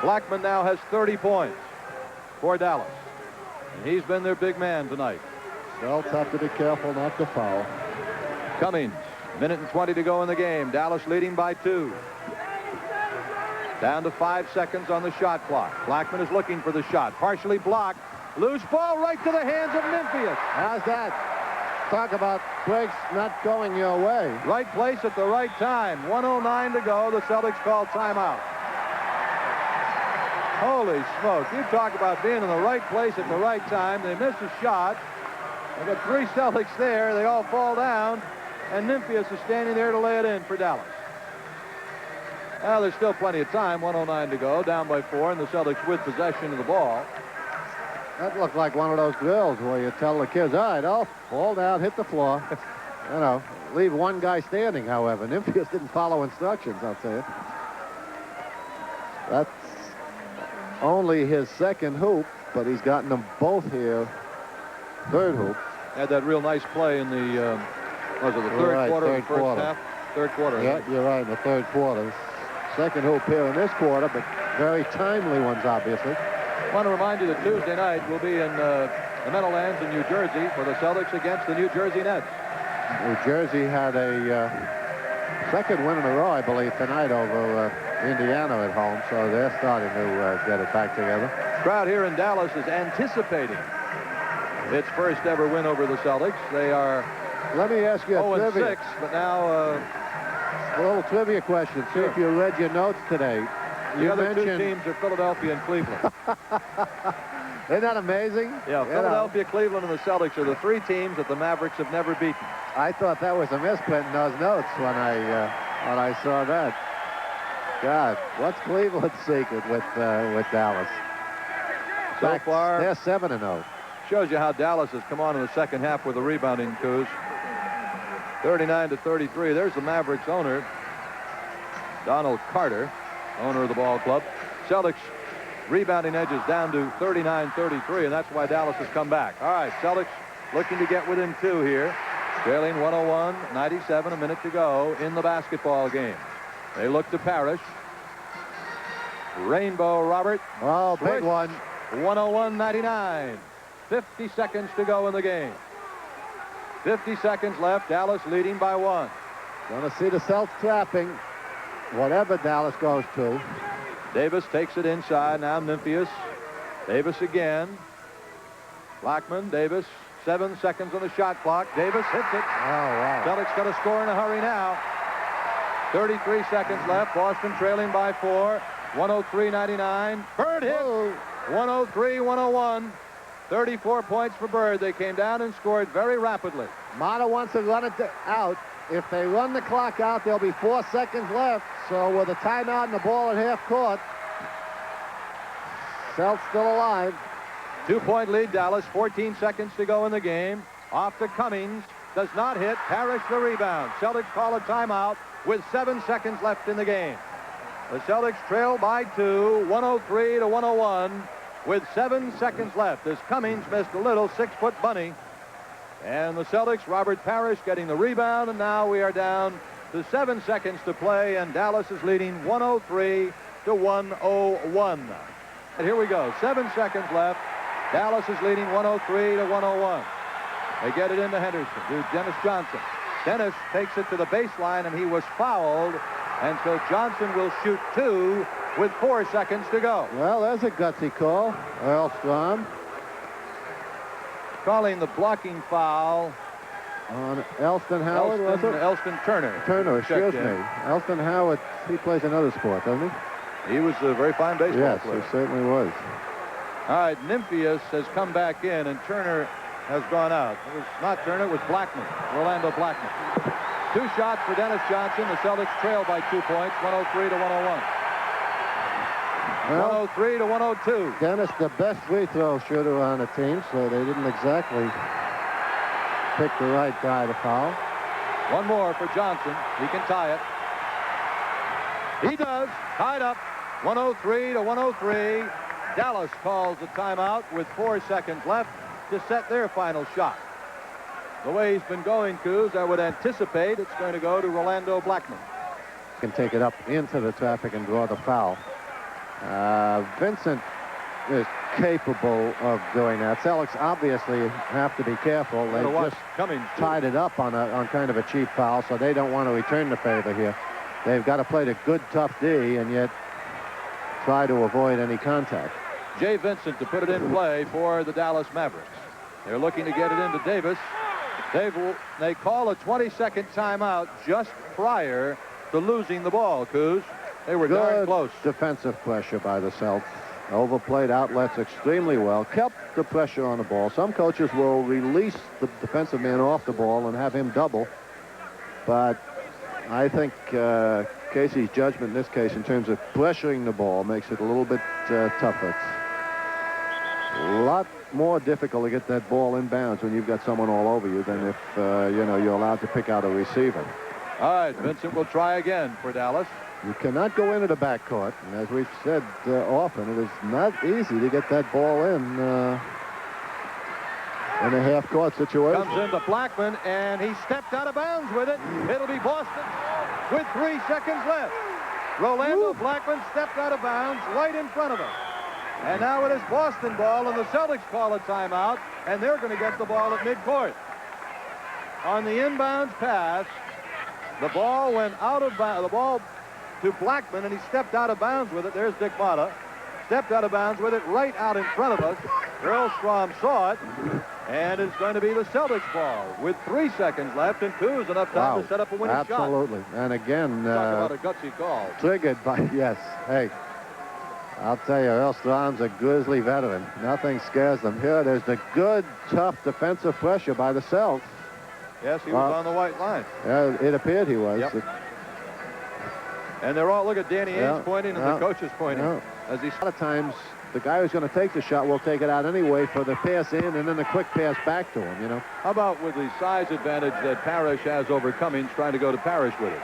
Speaker 2: Blackman now has 30 points for Dallas. And he's been their big man tonight.
Speaker 1: Celts have to be careful not to foul.
Speaker 2: Cummings, 1:20 to go in the game. Dallas leading by 2. Down to 5 seconds on the shot clock. Blackman is looking for the shot. Partially blocked. Loose ball right to the hands of Nymphius.
Speaker 1: How's that? Talk about breaks not going your way.
Speaker 2: Right place at the right time. 1:09 to go. The Celtics call timeout. Holy smoke. You talk about being in the right place at the right time. They miss a shot. They got 3 Celtics there. They all fall down. And Nymphius is standing there to lay it in for Dallas. Well, there's still plenty of time. 1:09 to go. Down by 4. And the Celtics with possession of the ball.
Speaker 1: That looked like one of those drills where you tell the kids, all right, oh, fall down, hit the floor. You know, leave one guy standing, however. Nymphius didn't follow instructions, I'll tell you. That's only his 2nd hoop, but he's gotten them both here. 3rd hoop.
Speaker 2: Had that real nice play in the, was it the 3rd quarter of the first half? 3rd quarter.
Speaker 1: Yeah, you're right, in the 3rd quarter. 2nd hoop here in this quarter, but very timely ones, obviously.
Speaker 2: I want to remind you that Tuesday night we'll be in the Meadowlands in New Jersey for the Celtics against the New Jersey Nets.
Speaker 1: New Jersey had a 2nd win in a row, I believe, tonight over Indiana at home, so they're starting to get it back together.
Speaker 2: Crowd here in Dallas is anticipating its first ever win over the Celtics. They are
Speaker 1: Let me ask you a
Speaker 2: 0-6, but now
Speaker 1: a little trivia question. See if you read your notes today.
Speaker 2: the other 2 teams are Philadelphia and Cleveland.
Speaker 1: Isn't that amazing?
Speaker 2: Yeah, Philadelphia, Cleveland, and the Celtics are the 3 teams that the Mavericks have never beaten.
Speaker 1: I thought that was a misprint in those notes when I saw that. God, what's Cleveland's secret with Dallas?
Speaker 2: So far,
Speaker 1: they're 7-0.
Speaker 2: shows you how Dallas has come on in the second half with a rebounding coups. 39-33. There's the Mavericks owner, Donald Carter, owner of the ball club. Celtics rebounding edges down to 39-33, and that's why Dallas has come back. All right, Celtics looking to get within 2 here. Trailing 101-97, a minute to go in the basketball game. They look to Parrish. Rainbow Robert.
Speaker 1: Oh, big one.
Speaker 2: 101-99. 50 seconds to go in the game. 50 seconds left. Dallas leading by 1.
Speaker 1: Gonna see the Celtics trapping whatever Dallas goes to.
Speaker 2: Davis takes it inside. Now Memphis. Davis again. Blackman, Davis. 7 seconds on the shot clock. Davis hits it.
Speaker 1: Oh, wow.
Speaker 2: Celtics got to score in a hurry now. 33 seconds left. Boston trailing by 4. 103-99. Bird hit. 103-101. 34 points for Bird. They came down and scored very rapidly.
Speaker 1: Mata wants to run it out. If they run the clock out, there'll be 4 seconds left. So with a timeout and the ball at half court, Celtics still alive.
Speaker 2: 2-point lead, Dallas. 14 seconds to go in the game. Off to Cummings. Does not hit. Parrish the rebound. Celtics call a timeout with 7 seconds left in the game. The Celtics trail by 2, 103-101, with 7 seconds left as Cummings missed a little 6-foot bunny. And the Celtics, Robert Parrish getting the rebound, and now we are down to 7 seconds to play, and Dallas is leading 103-101. And here we go. 7 seconds left. Dallas is leading 103-101. They get it into Henderson, to Dennis Johnson. Dennis takes it to the baseline, and he was fouled. And so Johnson will shoot 2 with 4 seconds to go.
Speaker 1: Well, there's a gutsy call. Earl Strom.
Speaker 2: Calling the blocking foul
Speaker 1: On Elston Howard, was it?
Speaker 2: Elston Turner.
Speaker 1: Turner, excuse
Speaker 2: Checked
Speaker 1: me.
Speaker 2: in.
Speaker 1: Elston Howard, he plays another sport, doesn't he?
Speaker 2: He was a very fine baseball
Speaker 1: Yes,
Speaker 2: player.
Speaker 1: he certainly was.
Speaker 2: All right, Nymphius has come back in, and Turner has gone out. It was not Turner, it was Blackman, Rolando Blackman. 2 shots for Dennis Johnson. The Celtics trail by 2 points, 103-101.
Speaker 1: Well,
Speaker 2: 103-102.
Speaker 1: Dennis, the best free throw shooter on the team, so they didn't exactly pick the right guy to foul.
Speaker 2: One more for Johnson. He can tie it. He does. Tied up. 103-103. Dallas calls the timeout with 4 seconds left to set their final shot. The way he's been going, Coos, I would anticipate it's going to go to Rolando Blackman.
Speaker 1: Can take it up into the traffic and draw the foul. Vincent is capable of doing that. Celtics obviously have to be careful. They just tied it up on kind of a cheap foul, so they don't want to return the favor here. They've got to play the good, tough D and yet try to avoid any contact.
Speaker 2: Jay Vincent to put it in play for the Dallas Mavericks. They're looking to get it into Davis. They call a 20-second timeout just prior to losing the ball, Coos. They were darn close.
Speaker 1: Defensive pressure by the Celtics. Overplayed outlets extremely well. Kept the pressure on the ball. Some coaches will release the defensive man off the ball and have him double. But I think Casey's judgment in this case in terms of pressuring the ball makes it a little bit tougher. It's a lot more difficult to get that ball in bounds when you've got someone all over you than if you're allowed to pick out a receiver.
Speaker 2: All right, Vincent will try again for Dallas.
Speaker 1: You cannot go into the backcourt, and as we've said often, it is not easy to get that ball in a half-court situation.
Speaker 2: Comes into Blackman, and he stepped out of bounds with it. It'll be Boston with 3 seconds left. Rolando Blackman stepped out of bounds right in front of him. And now it is Boston ball, and the Celtics call a timeout, and they're going to get the ball at midcourt. On the inbounds pass, the ball went out of bounds. The ball to Blackman, and he stepped out of bounds with it. There's Dick Motta. Stepped out of bounds with it right out in front of us. Earl Strom saw it, and it's going to be the Celtics ball with 3 seconds left, and 2 is enough time to set up a winning shot.
Speaker 1: Absolutely. And again,
Speaker 2: talk about a gutsy call.
Speaker 1: Triggered by, yes. Hey, I'll tell you, Earl Strom's a grizzly veteran. Nothing scares them. Here, there's the good, tough defensive pressure by the Celtics.
Speaker 2: Yes, he was on the white line.
Speaker 1: Yeah, it appeared he was.
Speaker 2: Yep. And they're all, look at Danny Ainge pointing and the coaches pointing. As he,
Speaker 1: a lot of times, the guy who's going to take the shot will take it out anyway for the pass in and then the quick pass back to him,
Speaker 2: How about with the size advantage that Parrish has over Cummings, trying to go to Parrish with it?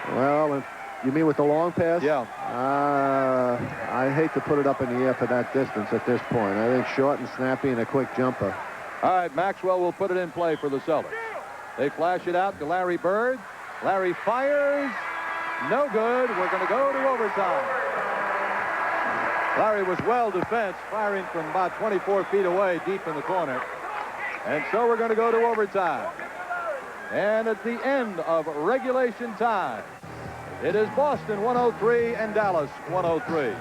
Speaker 1: Well, you mean with the long pass?
Speaker 2: Yeah.
Speaker 1: I hate to put it up in the air for that distance at this point. I think short and snappy and a quick jumper.
Speaker 2: All right, Maxwell will put it in play for the Celtics. They flash it out to Larry Bird. Larry fires. No good. We're going to go to overtime. Larry was well defensed, firing from about 24 feet away, deep in the corner. And so we're going to go to overtime. And at the end of regulation time, it is Boston 103 and Dallas 103.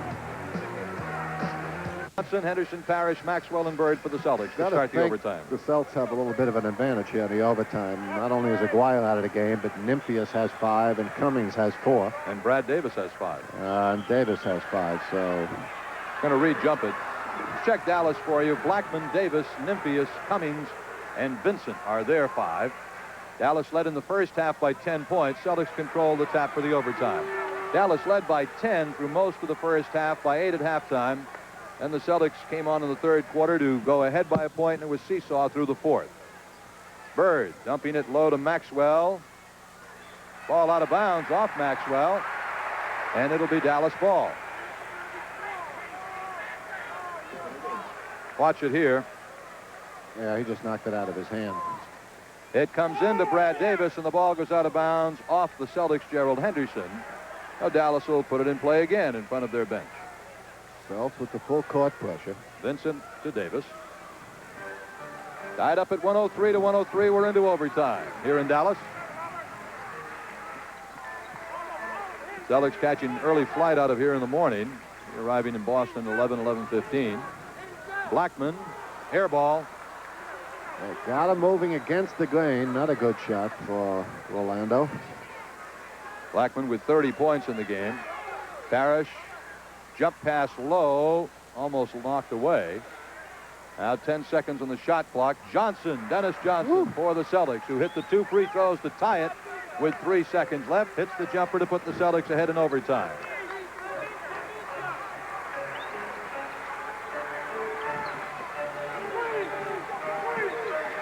Speaker 2: Johnson, Henderson, Parrish, Maxwell, and Bird for the Celtics to start the overtime.
Speaker 1: The Celtics have a little bit of an advantage here in the overtime. Not only is Aguirre out of the game, but Nymphius has 5 and Cummings has 4.
Speaker 2: And Brad Davis has 5.
Speaker 1: And Davis has 5, so...
Speaker 2: Going to re-jump it. Check Dallas for you. Blackman, Davis, Nymphius, Cummings, and Vincent are their 5. Dallas led in the first half by 10 points. Celtics control the tap for the overtime. Dallas led by 10 through most of the first half, by 8 at halftime. And the Celtics came on in the third quarter to go ahead by a point, and it was seesaw through the fourth. Bird dumping it low to Maxwell. Ball out of bounds off Maxwell, and it'll be Dallas ball. Watch it here.
Speaker 1: Yeah, he just knocked it out of his hand.
Speaker 2: It comes into Brad Davis, and the ball goes out of bounds off the Celtics' Gerald Henderson. Now Dallas will put it in play again in front of their bench.
Speaker 1: Celtics with the full court pressure.
Speaker 2: Vincent to Davis. Tied up at 103 to 103. We're into overtime here in Dallas. Celtics catching an early flight out of here in the morning. Arriving in Boston 11:15. Blackman, air ball.
Speaker 1: They got him moving against the grain. Not a good shot for Rolando.
Speaker 2: Blackman with 30 points in the game. Parrish, jump pass low, almost knocked away. Now 10 seconds on the shot clock. Johnson, Dennis Johnson for the Celtics, who hit the 2 free throws to tie it with 3 seconds left. Hits the jumper to put the Celtics ahead in overtime.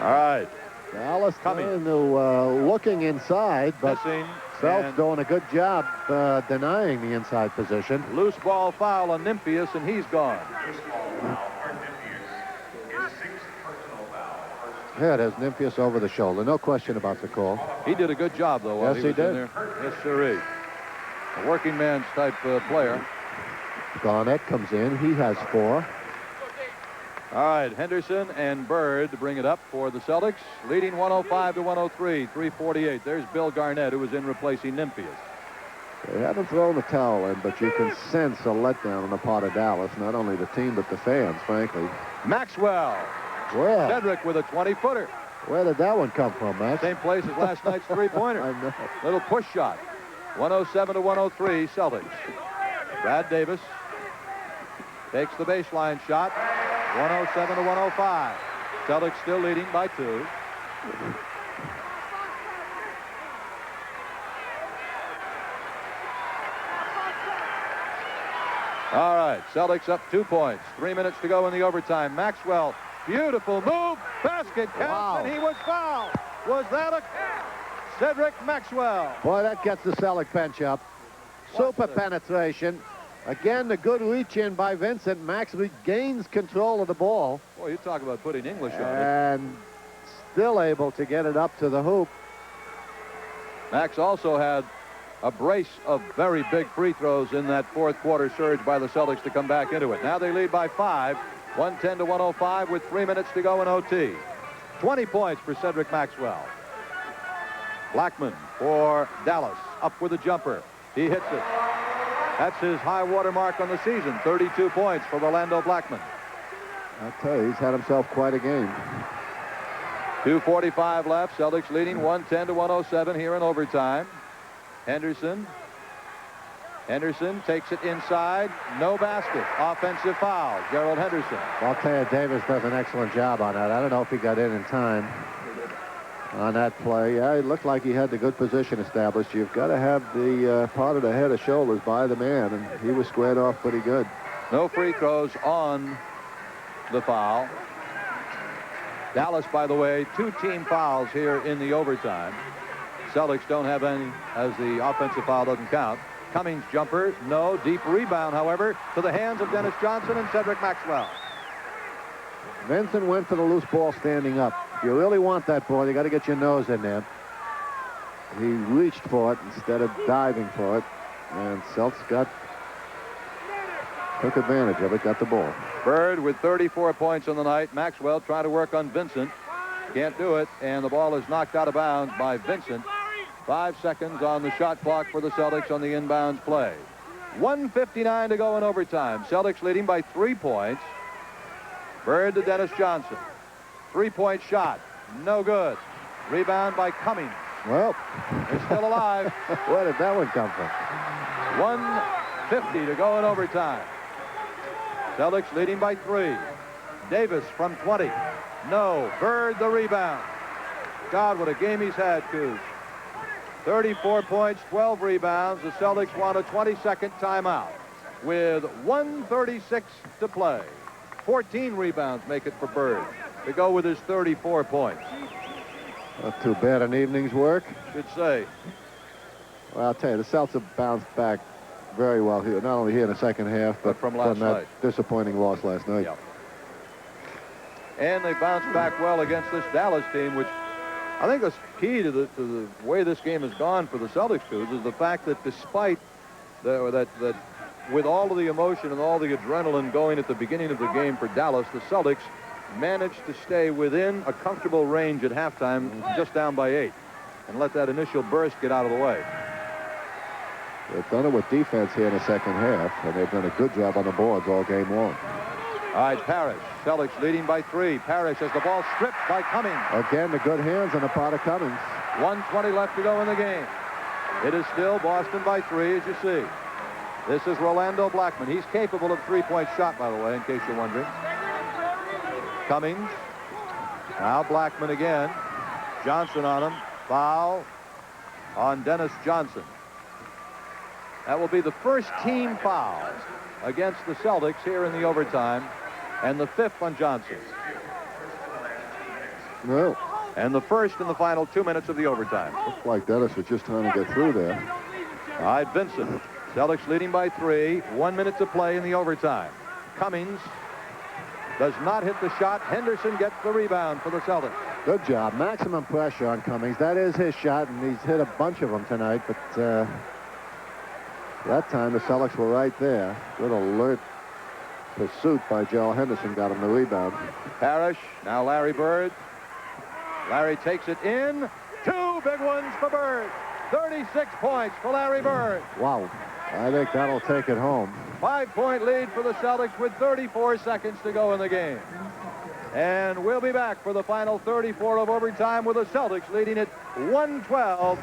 Speaker 2: All right.
Speaker 1: Dallas
Speaker 2: coming.
Speaker 1: Looking inside, but
Speaker 2: Missing.
Speaker 1: Celtics doing a good job denying the inside position.
Speaker 2: Loose ball foul on Nymphius, and he's gone.
Speaker 1: Yeah, there's Nymphius over the shoulder. No question about the call.
Speaker 2: He did a good job, though, while
Speaker 1: Yes,
Speaker 2: he was
Speaker 1: he did.
Speaker 2: in there. Yes, sirree. A working man's type player.
Speaker 1: Garnett comes in. He has 4.
Speaker 2: All right, Henderson and Bird to bring it up for the Celtics, leading 105 to 103, 3:48. There's Bill Garnett, who was in replacing Nymphius.
Speaker 1: They haven't thrown the towel in, but you can sense a letdown on the part of Dallas. Not only the team, but the fans, frankly.
Speaker 2: Maxwell.
Speaker 1: Well,
Speaker 2: Cedric with a 20-footer.
Speaker 1: where did that one come from, Max?
Speaker 2: Same place as last night's three-pointer.
Speaker 1: I know.
Speaker 2: Little push shot. 107 to 103, Celtics. Brad Davis takes the baseline shot. 107 to 105. Celtics still leading by 2. All right, Celtics up 2 points. 3 minutes to go in the overtime. Maxwell, beautiful move. Basket counts,
Speaker 1: Wow.
Speaker 2: and he was fouled. Was that a Cedric Maxwell?
Speaker 1: Boy, that gets the Celtic bench up. Super penetration. Again, the good reach in by Vincent. Max regains control of the ball.
Speaker 2: Boy, you talk about putting English on it.
Speaker 1: And still able to get it up to the hoop.
Speaker 2: Max also had a brace of very big free throws in that fourth quarter surge by the Celtics to come back into it. Now they lead by 5, 110 to 105 with 3 minutes to go in OT. 20 points for Cedric Maxwell. Blackman for Dallas, up with a jumper. He hits it. That's his high water mark on the season, 32 points for Rolando Blackman.
Speaker 1: I'll tell you, he's had himself quite a game.
Speaker 2: 2:45 left. Celtics leading 110 to 107 here in overtime. Henderson takes it inside. No basket. Offensive foul. Gerald Henderson.
Speaker 1: I'll tell you, Davis does an excellent job on that. I don't know if he got in time on that play. Yeah, it looked like he had the good position established. You've got to have the part of the head or shoulders by the man, and he was squared off pretty good.
Speaker 2: No free throws on the foul. Dallas, by the way, 2 team fouls here in the overtime. Celtics don't have any, as the offensive foul doesn't count. Cummings jumper, no. Deep rebound, however, to the hands of Dennis Johnson and Cedric Maxwell.
Speaker 1: Vincent went for the loose ball standing up. If you really want that ball, you got to get your nose in there. He reached for it instead of diving for it. And Celts took advantage of it, got the ball.
Speaker 2: Bird with 34 points on the night. Maxwell trying to work on Vincent. Can't do it, and the ball is knocked out of bounds by Vincent. 5 seconds on the shot clock for the Celtics on the inbounds play. 1:59 to go in overtime. Celtics leading by 3 points. Bird to Dennis Johnson. 3-point shot. No good. Rebound by Cummings.
Speaker 1: Well,
Speaker 2: they're still alive.
Speaker 1: Where did that one come from?
Speaker 2: 1:50 to go in overtime. Celtics leading by 3. Davis from 20. No. Bird the rebound. God, what a game he's had, Coos. 34 points, 12 rebounds. The Celtics want a 22nd timeout with 1:36 to play. 14 rebounds make it for Bird to go with his 34 points.
Speaker 1: Not too bad an evening's work.
Speaker 2: Should say.
Speaker 1: Well, I'll tell you, the Celtics have bounced back very well here, not only here in the second half, but
Speaker 2: from last
Speaker 1: that
Speaker 2: night.
Speaker 1: Disappointing loss last night.
Speaker 2: Yep. And they bounced back well against this Dallas team, which I think is key to the way this game has gone for the Celtics, Coos, is the fact that despite that with all of the emotion and all the adrenaline going at the beginning of the game for Dallas, the Celtics managed to stay within a comfortable range at halftime, just down by 8, and let that initial burst get out of the way.
Speaker 1: They've done it with defense here in the second half, and they've done a good job on the boards all game long.
Speaker 2: All right, Parrish. Celtics leading by 3. Parrish has the ball stripped by Cummings.
Speaker 1: Again, the good hands on the part of Cummings.
Speaker 2: 1:20 left to go in the game. It is still Boston by 3, as you see. This is Rolando Blackman. He's capable of 3-point shot, by the way, in case you're wondering. Cummings. Now Blackman again. Johnson on him. Foul on Dennis Johnson. That will be the first team foul against the Celtics here in the overtime, and the 5th on Johnson.
Speaker 1: Well,
Speaker 2: and the first in the final 2 minutes of the overtime.
Speaker 1: Looks like Dennis was just trying to get through there.
Speaker 2: All right, Vincent. Celtics leading by 3. 1 minute to play in the overtime. Cummings does not hit the shot. Henderson gets the rebound for the Celtics.
Speaker 1: Good job. Maximum pressure on Cummings. That is his shot, and he's hit a bunch of them tonight, but that time the Celtics were right there. Good alert pursuit by Joe Henderson got him the rebound.
Speaker 2: Parrish, now Larry Bird. Larry takes it in. 2 big ones for Bird. 36 points for Larry Bird.
Speaker 1: Wow. I think that'll take it home.
Speaker 2: 5-point lead for the Celtics with 34 seconds to go in the game. And we'll be back for the final 34 of overtime with the Celtics leading it 112.